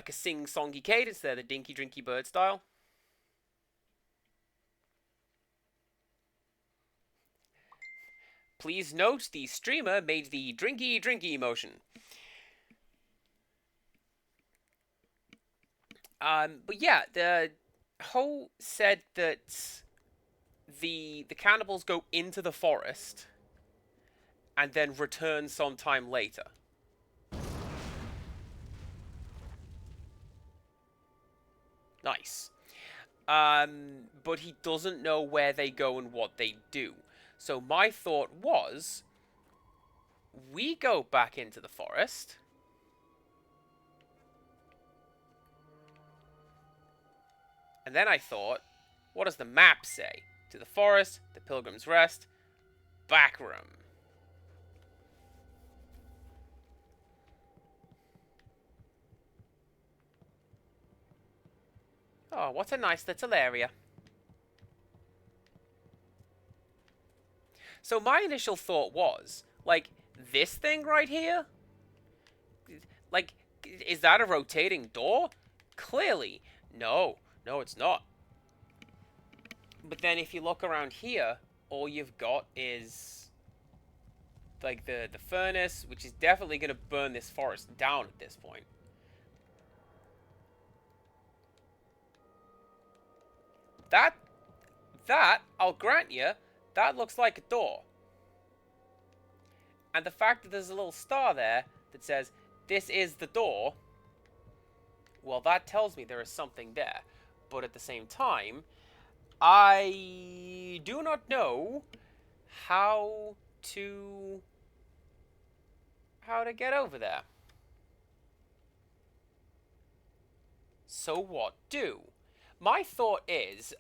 sing-songy cadence there, the dinky drinky bird style. Please note the streamer made the drinky drinky motion. But yeah, the Ho said that the cannibals go into the forest and then return sometime later. Nice. But he doesn't know where they go and what they do. So my thought was, we go back into the forest. And then I thought, what does the map say? To the forest, the Pilgrim's Rest, back room. Oh, what a nice little area. So my initial thought was, like, this thing right here? Like, is that a rotating door? Clearly. No, it's not. But then if you look around here, all you've got is, like, the furnace, which is definitely going to burn this forest down at this point. That, I'll grant you, that looks like a door. And the fact that there's a little star there that says, this is the door, well, that tells me there is something there. But at the same time, I do not know how to get over there. So what do? My thought is,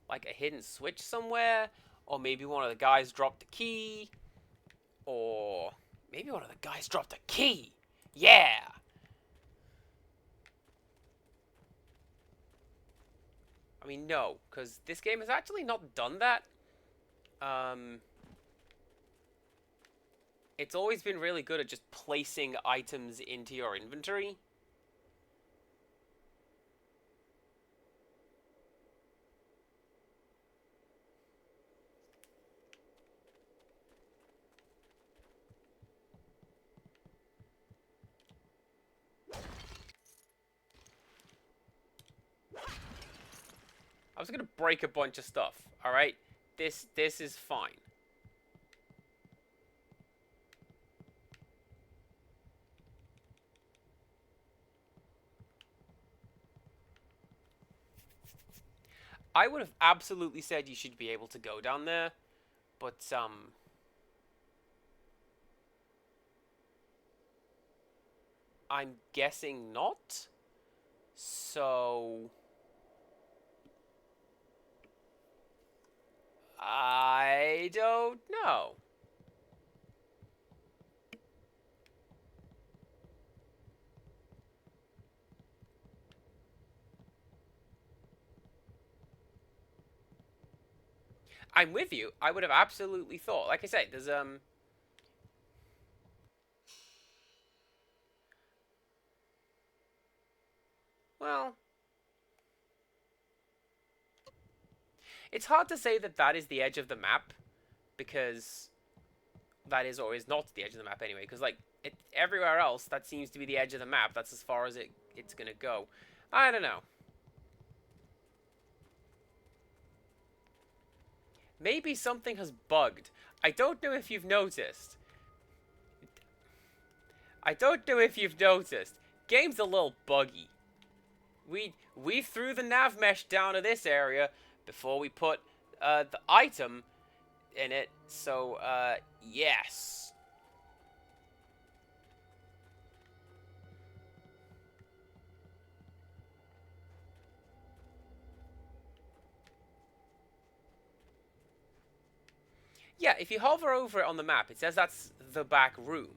like a hidden switch somewhere, or maybe one of the guys dropped the key, or maybe one of the guys dropped a key. Yeah. I mean, no, because this game has actually not done that. It's always been really good at just placing items into your inventory. was gonna break a bunch of stuff. All right, this is fine. I would have absolutely said you should be able to go down there, but I'm guessing not. So I don't know. I'm with you. I would have absolutely thought. Like I said, there's well, it's hard to say that that is the edge of the map because that is or is not the edge of the map anyway. Because like everywhere else, that seems to be the edge of the map. That's as far as it's gonna go. I don't know. Maybe something has bugged. I don't know if you've noticed. Game's a little buggy. We threw the nav mesh down to this area before we put the item in it. So yes. Yeah, if you hover over it on the map, it says that's the back room.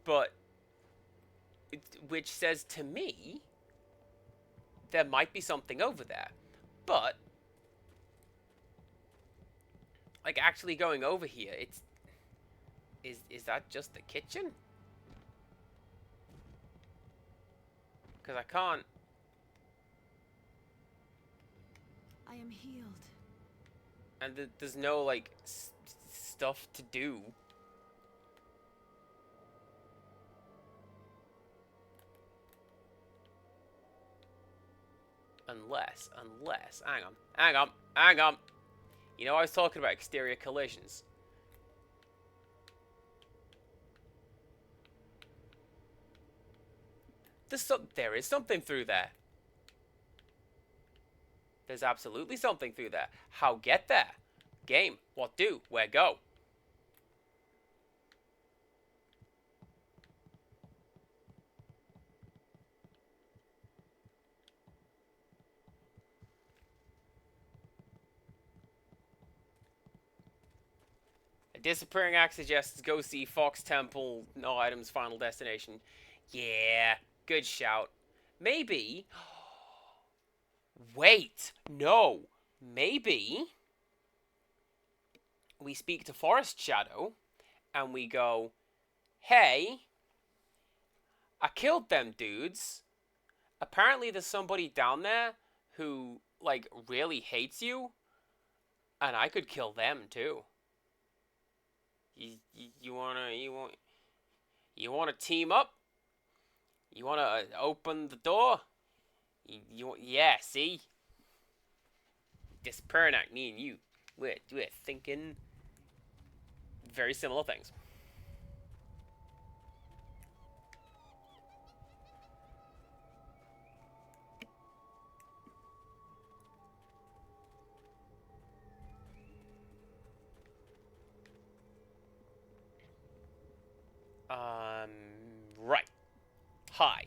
But which says to me there might be something over there. But like actually going over here, it's is that just the kitchen? Because I can't. I am healed. And there's no like stuff to do. Unless, hang on. You know, I was talking about exterior collisions. There is something through there. There's absolutely something through there. How get there? Game. What do? Where go? A disappearing act suggests go see Fox Temple, no items, final destination. Yeah, good shout. Maybe. Wait, no. Maybe we speak to Forest Shadow and we go, hey, I killed them dudes. Apparently there's somebody down there who, like, really hates you. And I could kill them, too. You wanna team up? You wanna open the door? Yeah, see? This Pernac, me and you, we're thinking very similar things. Right. Hi.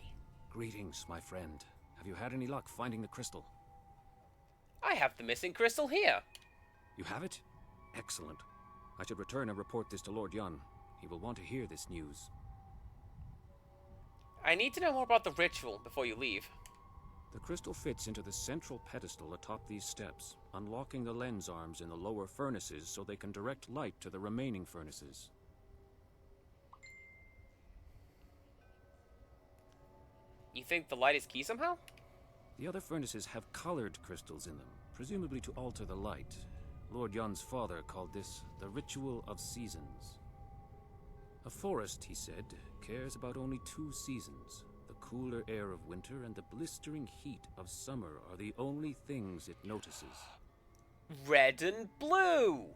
Greetings, my friend. Have you had any luck finding the crystal? I have the missing crystal here. You have it? Excellent. I should return and report this to Lord Yun. He will want to hear this news. I need to know more about the ritual before you leave. The crystal fits into the central pedestal atop these steps, unlocking the lens arms in the lower furnaces so they can direct light to the remaining furnaces. You think the light is key somehow? The other furnaces have colored crystals in them, presumably to alter the light. Lord Yun's father called this the ritual of seasons. A forest, he said, cares about only 2 seasons, the cooler air of winter and the blistering heat of summer are the only things it notices. Red and blue!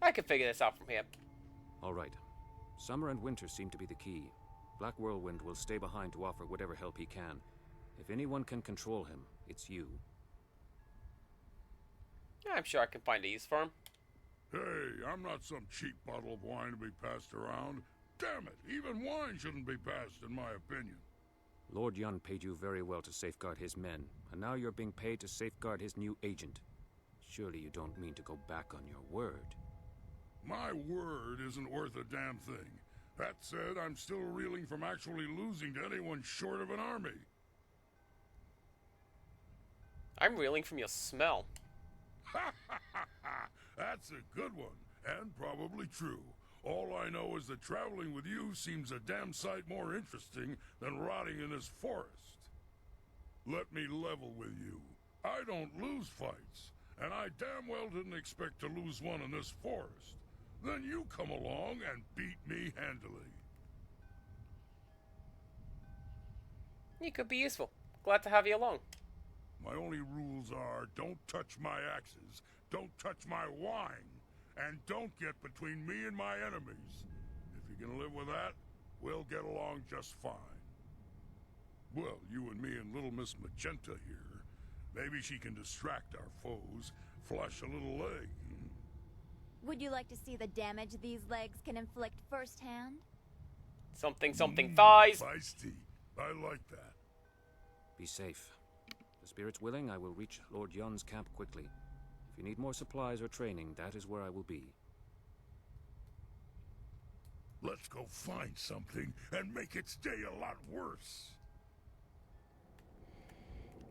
I can figure this out from here. All right. Summer and winter seem to be the key. Black Whirlwind will stay behind to offer whatever help he can. If anyone can control him, it's you. I'm sure I can find a use for him. Hey, I'm not some cheap bottle of wine to be passed around. Damn it, even wine shouldn't be passed, in my opinion. Lord Yun paid you very well to safeguard his men, and now you're being paid to safeguard his new agent. Surely you don't mean to go back on your word. My word isn't worth a damn thing. That said, I'm still reeling from actually losing to anyone short of an army. I'm reeling from your smell. Ha ha ha ha! That's a good one, and probably true. All I know is that traveling with you seems a damn sight more interesting than rotting in this forest. Let me level with you. I don't lose fights, and I damn well didn't expect to lose one in this forest. Then you come along and beat me handily. You could be useful. Glad to have you along. My only rules are don't touch my axes, don't touch my wine, and don't get between me and my enemies. If you can live with that, we'll get along just fine. Well, you and me and little Miss Magenta here. Maybe she can distract our foes, flush a little leg. Would you like to see the damage these legs can inflict firsthand? Something thighs. Feisty. I like that. Be safe. The spirit's willing, I will reach Lord Yun's camp quickly. If you need more supplies or training, that is where I will be. Let's go find something and make its day a lot worse.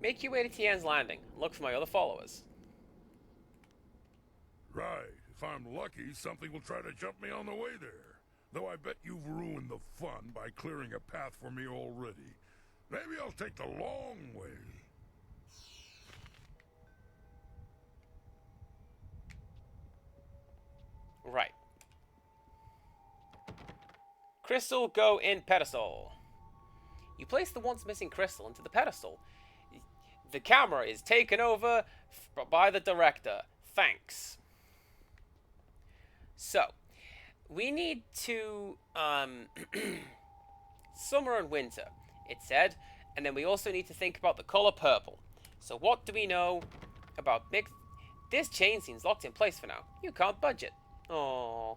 Make your way to Tian's Landing. Look for my other followers. Right. If I'm lucky, something will try to jump me on the way there. Though I bet you've ruined the fun by clearing a path for me already. Maybe I'll take the long way. Right. Crystal go in pedestal. You place the once missing crystal into the pedestal. The camera is taken over by the director. Thanks. So, we need to, summer and winter, it said, and then we also need to think about the color purple. So what do we know about mix? This chain scene's locked in place for now. You can't budge it. Aww.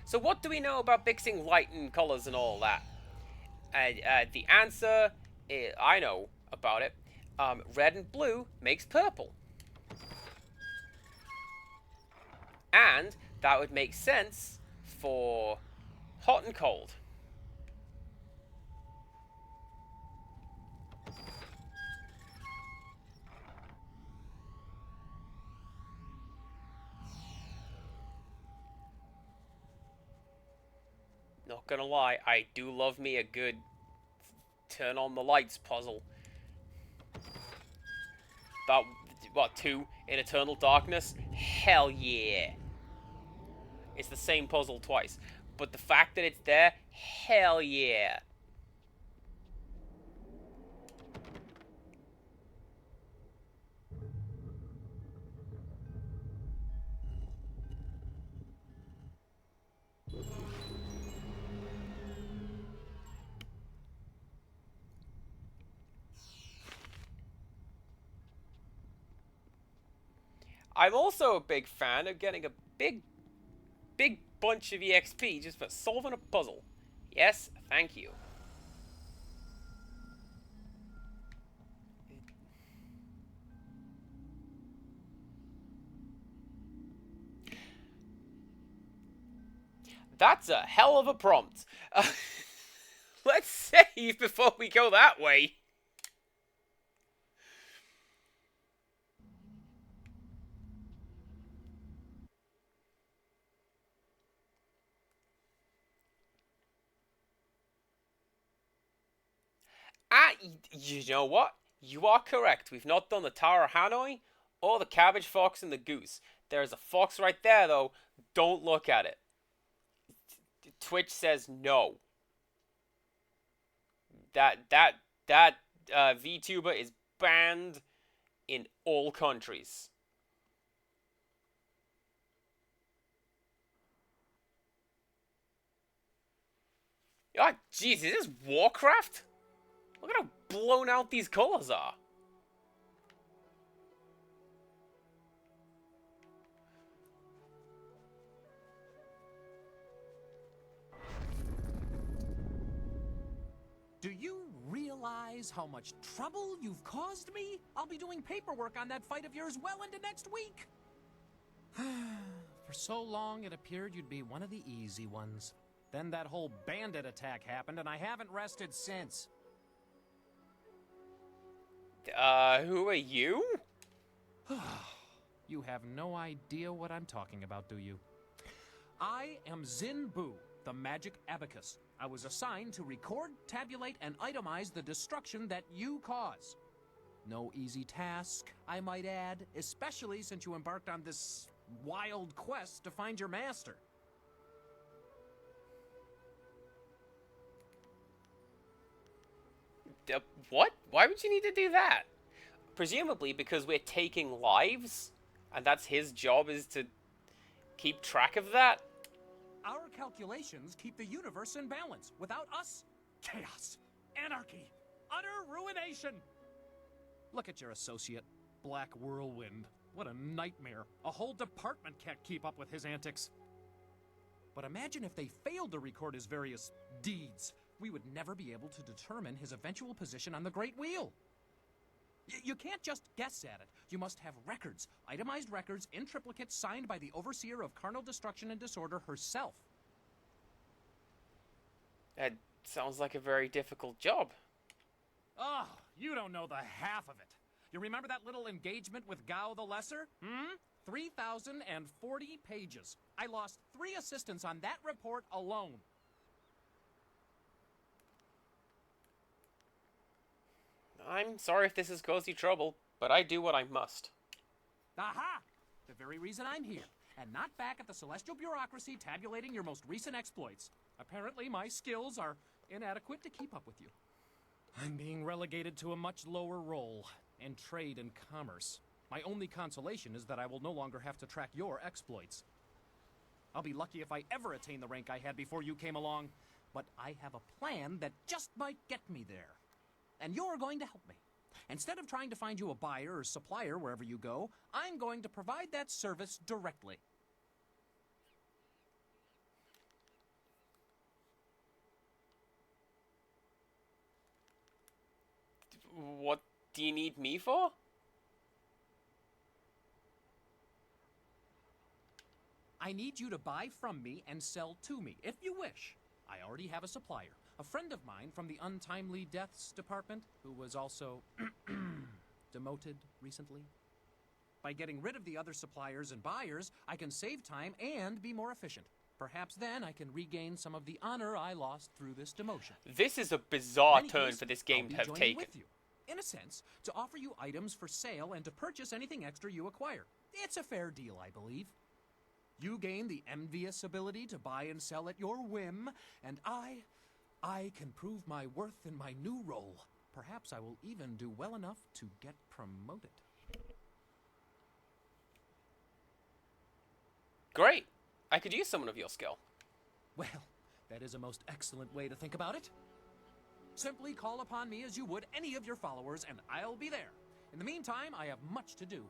So what do we know about mixing light and colors and all that? The answer, I know about it. Red and blue makes purple. And that would make sense for hot and cold. Not gonna lie, I do love me a good turn on the lights puzzle. That, what, 2 in Eternal Darkness? Hell yeah. It's the same puzzle twice. But the fact that it's there, hell yeah. I'm also a big fan of getting a big bunch of EXP just for solving a puzzle. Yes, thank you. That's a hell of a prompt. Let's save before we go that way. You know what? You are correct. We've not done the Tower of Hanoi or the Cabbage Fox and the Goose. There's a fox right there, though. Don't look at it. Twitch says no. That VTuber is banned in all countries. Oh, jeez, is this Warcraft? Look at how blown out these colors are. Do you realize how much trouble you've caused me? I'll be doing paperwork on that fight of yours well into next week. For so long, it appeared you'd be one of the easy ones. Then that whole bandit attack happened, and I haven't rested since. Who are you? You have no idea what I'm talking about, do you? I am Zin Bu, the magic abacus. I was assigned to record, tabulate, and itemize the destruction that you cause. No easy task, I might add, especially since you embarked on this wild quest to find your master. What? Why would you need to do that? Presumably because we're taking lives, and that's his job, is to keep track of that? Our calculations keep the universe in balance. Without us, chaos, anarchy, utter ruination. Look at your associate, Black Whirlwind. What a nightmare. A whole department can't keep up with his antics. But imagine if they failed to record his various deeds. We would never be able to determine his eventual position on the Great Wheel. You can't just guess at it. You must have records, itemized records in triplicate signed by the Overseer of Carnal Destruction and Disorder herself. That sounds like a very difficult job. Oh, you don't know the half of it. You remember that little engagement with Gao the Lesser? 3,040 pages. I lost 3 assistants on that report alone. I'm sorry if this has caused you trouble, but I do what I must. Aha! The very reason I'm here, and not back at the Celestial Bureaucracy tabulating your most recent exploits. Apparently, my skills are inadequate to keep up with you. I'm being relegated to a much lower role in trade and commerce. My only consolation is that I will no longer have to track your exploits. I'll be lucky if I ever attain the rank I had before you came along, but I have a plan that just might get me there. And you're going to help me. Instead of trying to find you a buyer or supplier wherever you go, I'm going to provide that service directly. What do you need me for? I need you to buy from me and sell to me, if you wish. I already have a supplier. A friend of mine from the Untimely Deaths Department, who was also demoted recently. By getting rid of the other suppliers and buyers, I can save time and be more efficient. Perhaps then I can regain some of the honor I lost through this demotion. This is a bizarre turn for this game to have taken. With you, in a sense, to offer you items for sale and to purchase anything extra you acquire. It's a fair deal, I believe. You gain the envious ability to buy and sell at your whim, and I can prove my worth in my new role. Perhaps I will even do well enough to get promoted. Great. I could use someone of your skill. Well, that is a most excellent way to think about it. Simply call upon me as you would any of your followers, and I'll be there. In the meantime, I have much to do.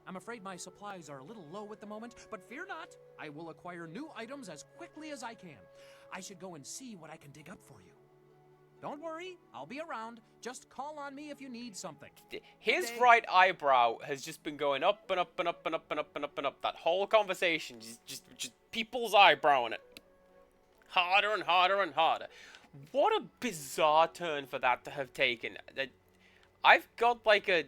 I'm afraid my supplies are a little low at the moment, but fear not, I will acquire new items as quickly as I can. I should go and see what I can dig up for you. Don't worry, I'll be around. Just call on me if you need something. His right eyebrow has just been going up and up and up and up and up and up and up. That whole conversation, just people's eyebrowing it. Harder and harder and harder. What a bizarre turn for that to have taken. I've got like a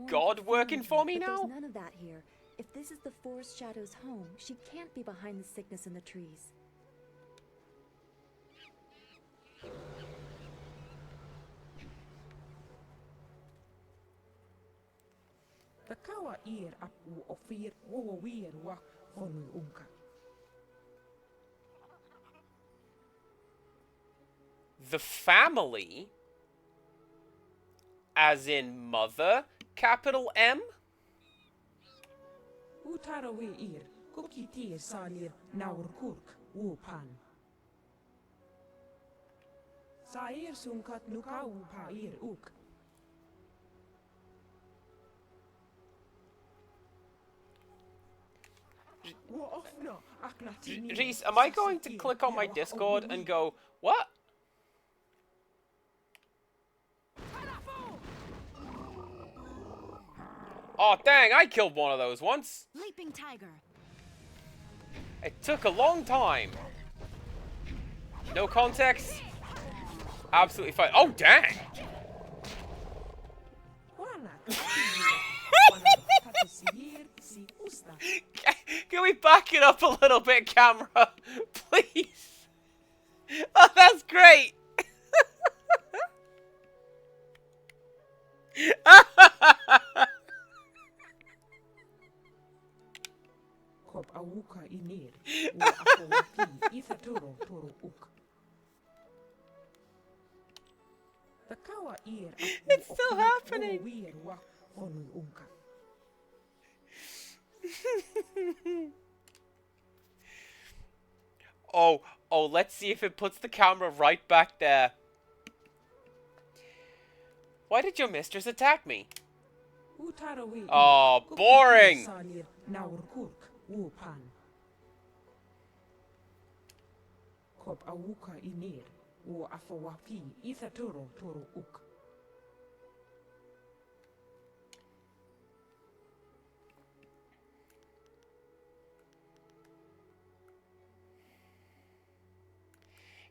god working for me now? There's none of that here. If this is the Forest Shadow's home, she can't be behind the sickness in the trees. The kawa ir apu ofir wo wir wak fonu unka. The family? As in mother, capital M? Utara we ir, kuki tir salir naur kurk pan. Sair sunkat nukau pa ir uk. Reese, am I going to click on my Discord and go, what? Oh, dang, I killed one of those once. Leaping tiger. It took a long time. No context. Absolutely fine. Oh, dang. Can we back it up a little bit, camera? Please. Oh, that's great. Kop awuka inir, wo afowapi itha toro uk. The kawa ir it's still happening. Wir wak fonu unka. Oh, let's see if it puts the camera right back there. Why did your mistress attack me? Oh, boring!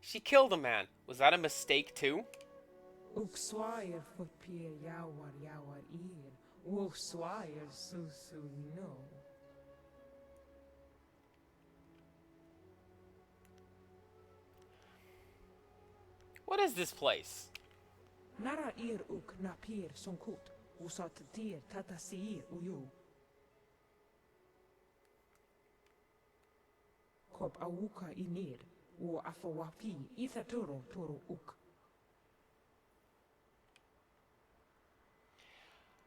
She killed a man. Was that a mistake too? Ukswire footpier yawar ir. Wolfswire susu no. What is this place? Nara ir uk napir sonkut. Usat tir tatasir uyu. Kop awuka inir. Wo afawapi itha toro uk.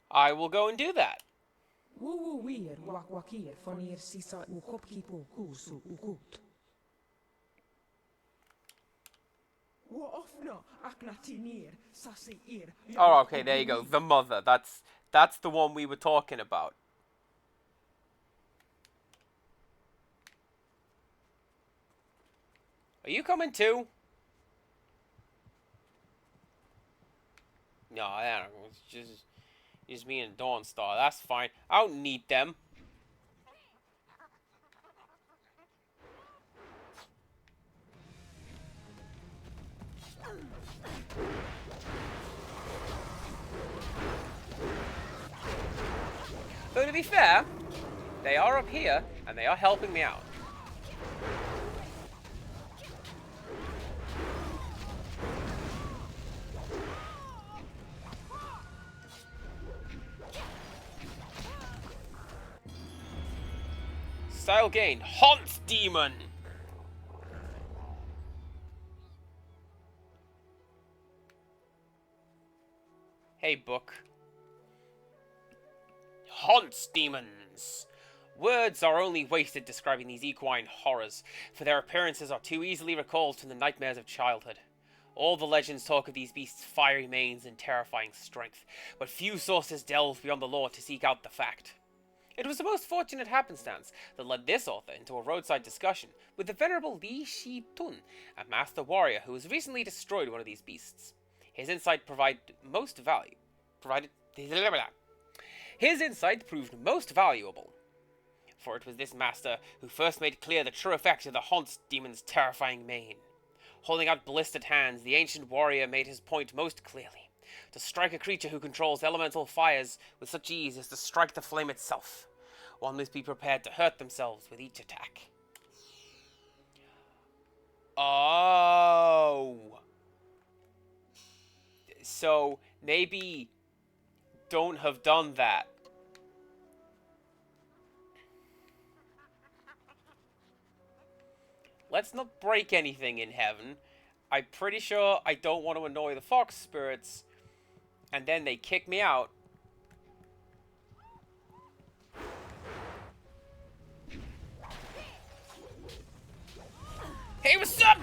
I will go and do that. Wu wir wakwakir fonir sisa ukopkipo kusu ukut. Wo ofna aknatinir sasi ir. Oh, okay, there you go. The mother. That's the one we were talking about. Are you coming too? No, I don't know. It's just me and Dawnstar. That's fine. I don't need them. Though to be fair, they are up here and they are helping me out. Style gain. Haunts Demon. Hey, book. Haunts Demons. Words are only wasted describing these equine horrors, for their appearances are too easily recalled from the nightmares of childhood. All the legends talk of these beasts' fiery manes and terrifying strength, but few sources delve beyond the lore to seek out the fact. It was the most fortunate happenstance that led this author into a roadside discussion with the venerable Li Shi Tun, a master warrior who has recently destroyed one of these beasts. His insight proved most valuable, for it was this master who first made clear the true effect of the Haunts Demon's terrifying mane. Holding out blistered hands, the ancient warrior made his point most clearly. To strike a creature who controls elemental fires with such ease is to strike the flame itself. One must be prepared to hurt themselves with each attack. Oh. So, maybe don't have done that. let's not break anything in heaven. I'm pretty sure I don't want to annoy the fox spirits. And then they kick me out. Hey, what's up?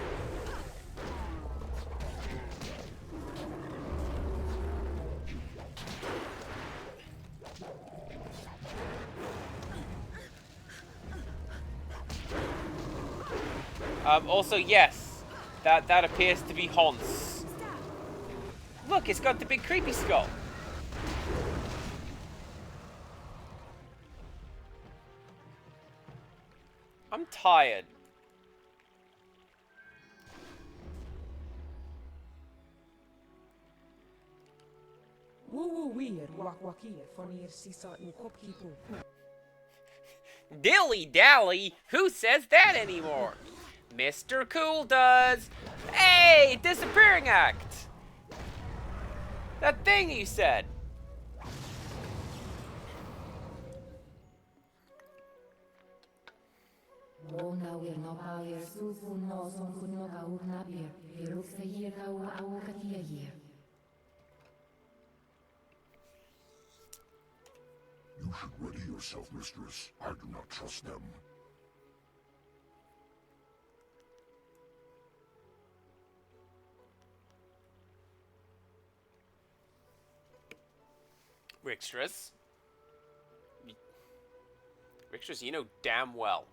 Also, yes, that appears to be Hans. Look, it's got the big creepy skull. I'm tired. Dilly dally? Who says that anymore? Mr. Cool does. Hey, disappearing act. That thing you said. You should ready yourself, mistress. I do not trust them. Rixtress. Rixtress, you know damn well.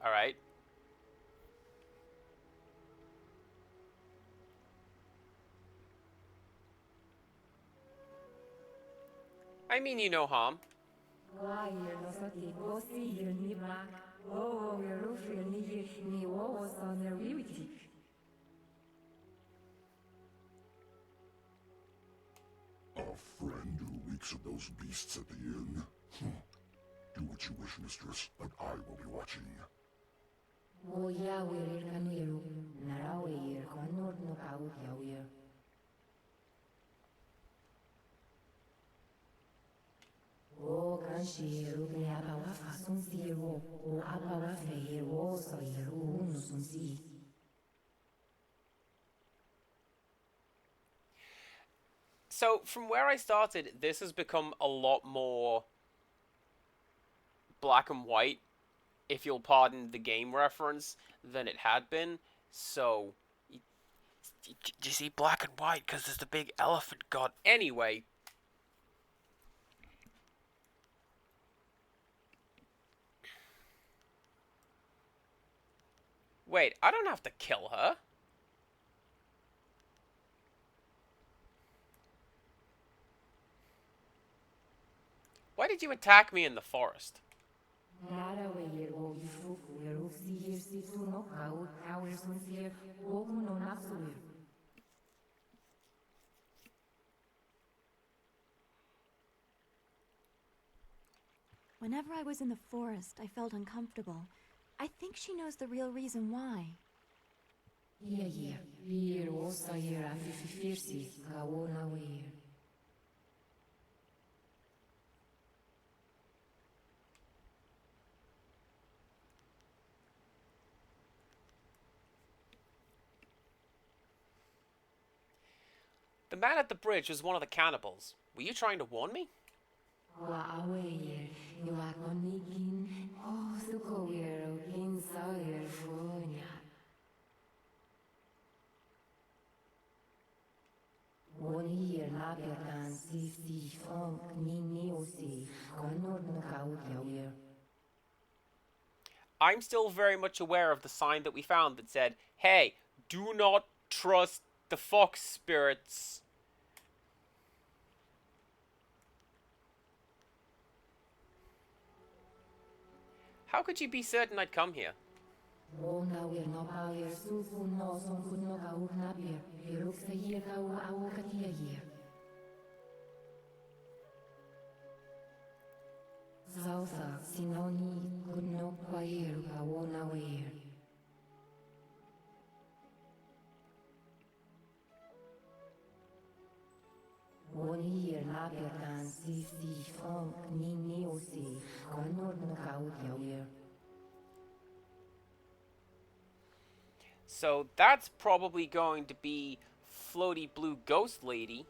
Alright. I mean, you know harm. A friend who reeks of those beasts at the inn? Do what you wish, mistress, but I will be watching. So, from where I started, this has become a lot more black and white, if you'll pardon the game reference, than it had been. So, do you see black and white? Because there's the big elephant god. Anyway. Wait, I don't have to kill her. Why did you attack me in the forest? Whenever I was in the forest, I felt uncomfortable. I think she knows the real reason why. The man at the bridge was one of the cannibals. Were you trying to warn me? I'm still very much aware of the sign that we found that said, hey, do not trust the fox spirits. How could you be certain I'd come here? So that's probably going to be floaty blue ghost lady.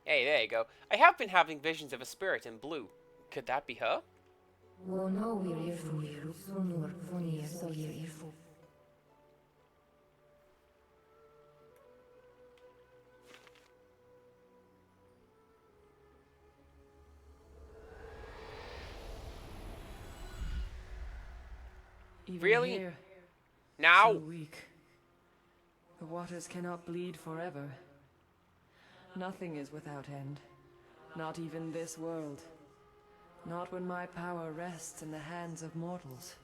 Hey, there you go. I have been having visions of a spirit in blue. Could that be her? Even Really? here, Now? so weak. The waters cannot bleed forever. Nothing is without end. Not even this world. Not when my power rests in the hands of mortals.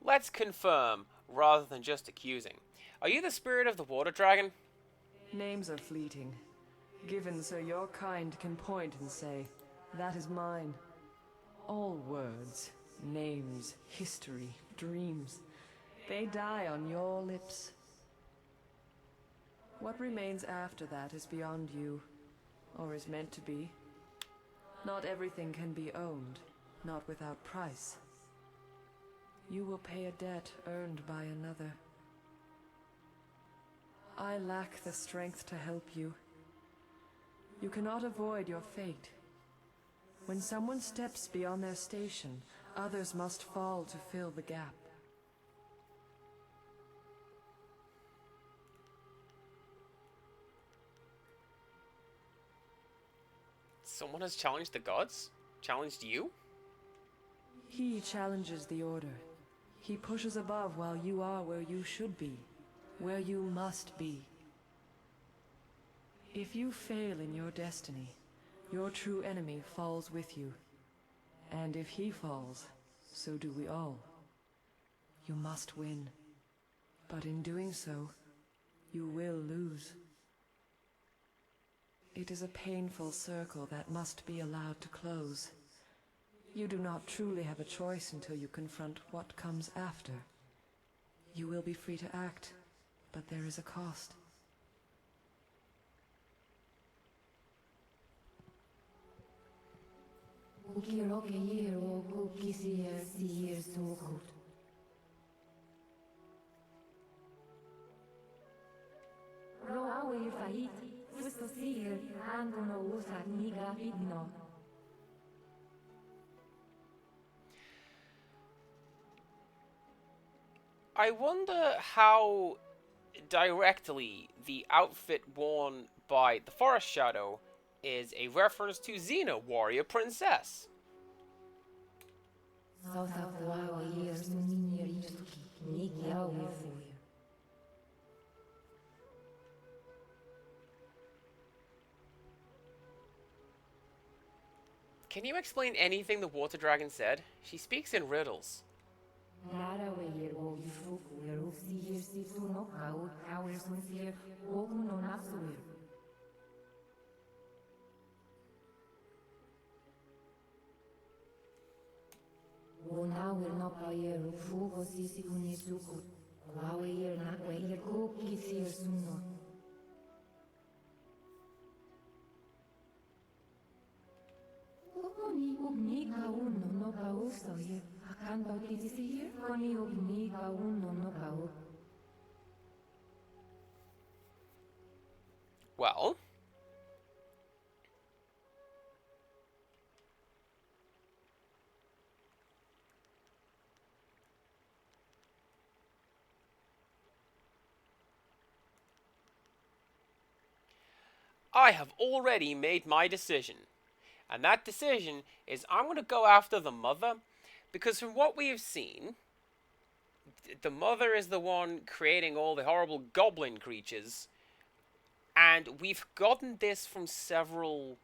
Let's confirm, rather than just accusing. Are you the spirit of the water dragon? Names are fleeting, given so your kind can point and say, that is mine. All words, names, history, dreams, they die on your lips. What remains after that is beyond you, or is meant to be. Not everything can be owned, not without price. You will pay a debt earned by another. I lack the strength to help you. You cannot avoid your fate. When someone steps beyond their station, others must fall to fill the gap. Someone has challenged the gods? Challenged you? He challenges the order. He pushes above while you are where you should be, where you must be. If you fail in your destiny, your true enemy falls with you. And if he falls, so do we all. You must win. But in doing so, you will lose. It is a painful circle that must be allowed to close. You do not truly have a choice until you confront what comes after. You will be free to act, but there is a cost. I wonder how directly the outfit worn by the Forest Shadow is a reference to Xena, warrior princess. Can you explain anything the water dragon said? She speaks in riddles. Well, I have already made my decision. And that decision is I'm going to go after the mother, because from what we have seen, the mother is the one creating all the horrible goblin creatures, and we've gotten this from several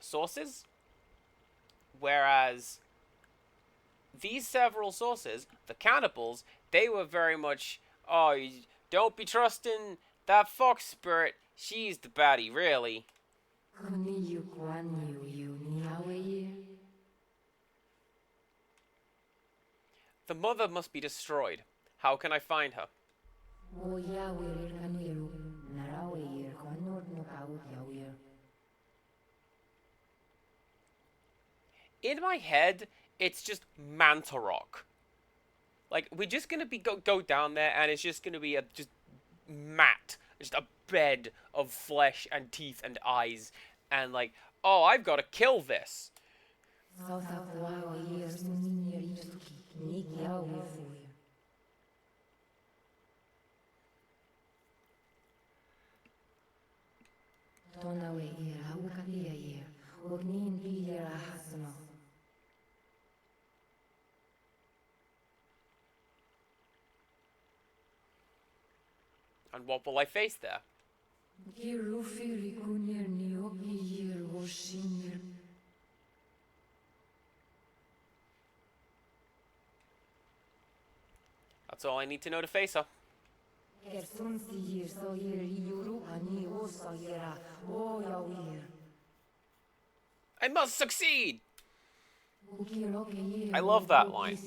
sources, whereas these several sources, the cannibals, they were very much, oh, don't be trusting that fox spirit, she's the baddie, really. The mother must be destroyed. How can I find her? In my head, it's just Manta Rock. Like, we're just gonna be go down there, and it's just gonna be a just mat, just a bed of flesh and teeth and eyes, and like, oh, I've got to kill this. And what will I face there? That's all I need to know to face her. I must succeed! I love that line.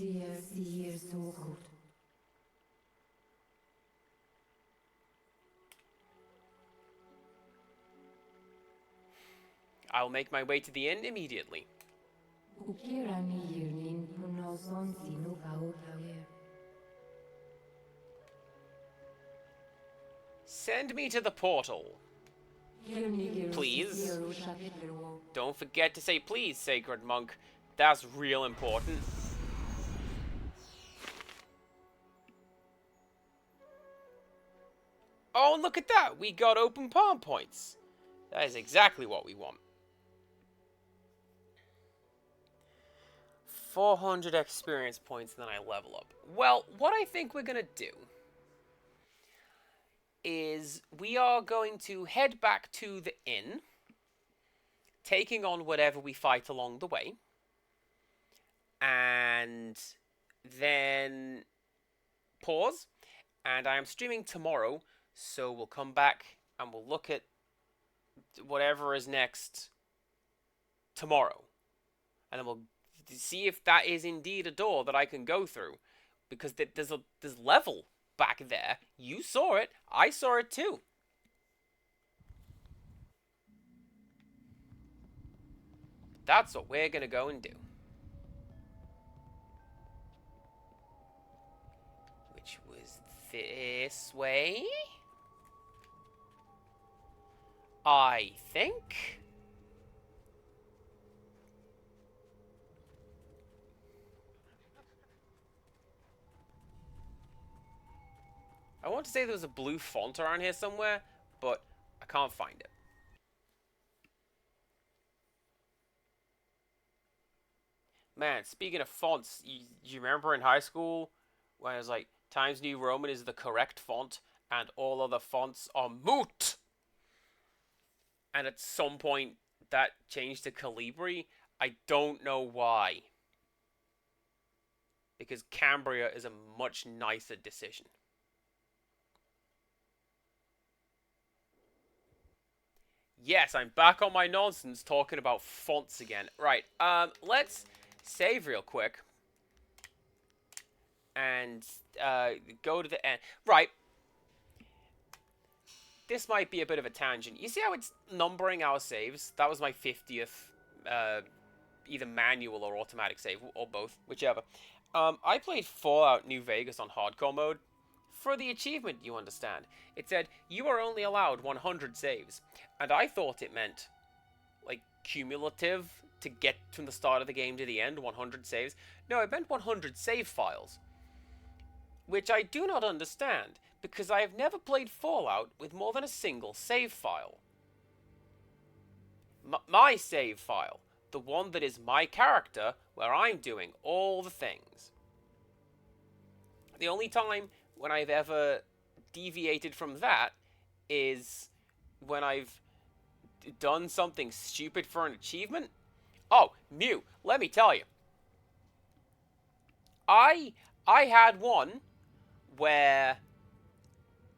I'll make my way to the inn immediately. Send me to the portal. Please. Don't forget to say please, Sacred Monk. That's real important. Oh, and look at that! We got open palm points. That is exactly what we want. 400 experience points, and then I level up. Well, what I think we're gonna do is we are going to head back to the inn, taking on whatever we fight along the way, and then pause, and I am streaming tomorrow, so we'll come back and we'll look at whatever is next tomorrow, and then we'll see if that is indeed a door that I can go through, because there's level back there. You saw it. I saw it too. That's what we're gonna go and do. Which was this way, I think. I want to say there was a blue font around here somewhere, but I can't find it. Man, speaking of fonts, you remember in high school when it was like, Times New Roman is the correct font, and all other fonts are moot? And at some point, that changed to Calibri. I don't know why. Because Cambria is a much nicer decision. Yes, I'm back on my nonsense talking about fonts again. Right, let's save real quick. And go to the end. Right. This might be a bit of a tangent. You see how it's numbering our saves? That was my 50th, either manual or automatic save, or both, whichever. I played Fallout New Vegas on hardcore mode. For the achievement, you understand. It said, you are only allowed 100 saves. And I thought it meant, like, cumulative to get from the start of the game to the end, 100 saves. No, it meant 100 save files. Which I do not understand, because I have never played Fallout with more than a single save file. My save file, the one that is my character, where I'm doing all the things. The only time when I've ever deviated from that is when I've done something stupid for an achievement. Oh, Mew, let me tell you. I had one where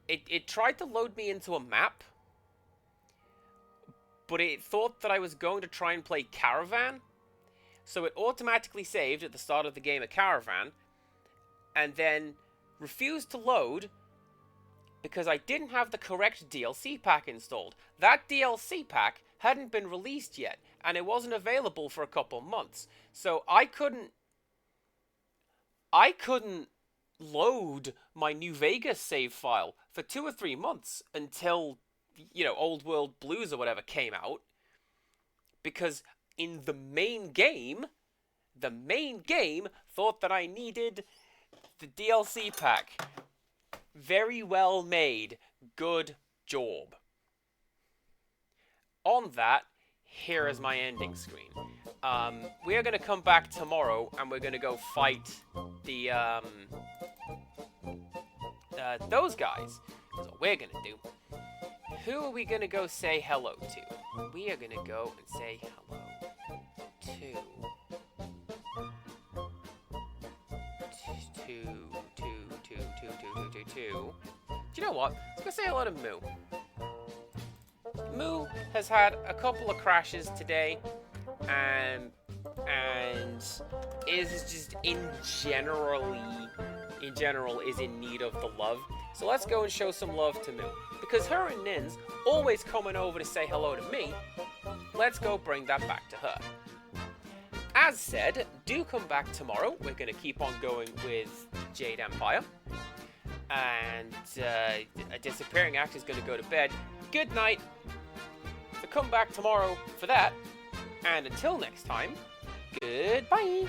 it tried to load me into a map, but it thought that I was going to try and play Caravan, so it automatically saved at the start of the game a Caravan, and then refused to load because I didn't have the correct DLC pack installed. That DLC pack hadn't been released yet, and it wasn't available for a couple months. So I couldn't load my New Vegas save file for 2 or 3 months until, you know, Old World Blues or whatever came out. Because in the main game thought that I needed the DLC pack. Very well made. Good job. On that, here is my ending screen. We are going to come back tomorrow, and we're going to go fight the, those guys. That's what we're going to do. Who are we going to go say hello to? We are going to go and say hello to... Do you know what? Let's go say hello to Moo. Moo has had a couple of crashes today, and is just in general is in need of the love. So let's go and show some love to Moo, because her and Nin's always coming over to say hello to me. Let's go bring that back to her. As said, do come back tomorrow. We're going to keep on going with Jade Empire. And a disappearing act is going to go to bed. Good night. So come back tomorrow for that. And until next time, goodbye.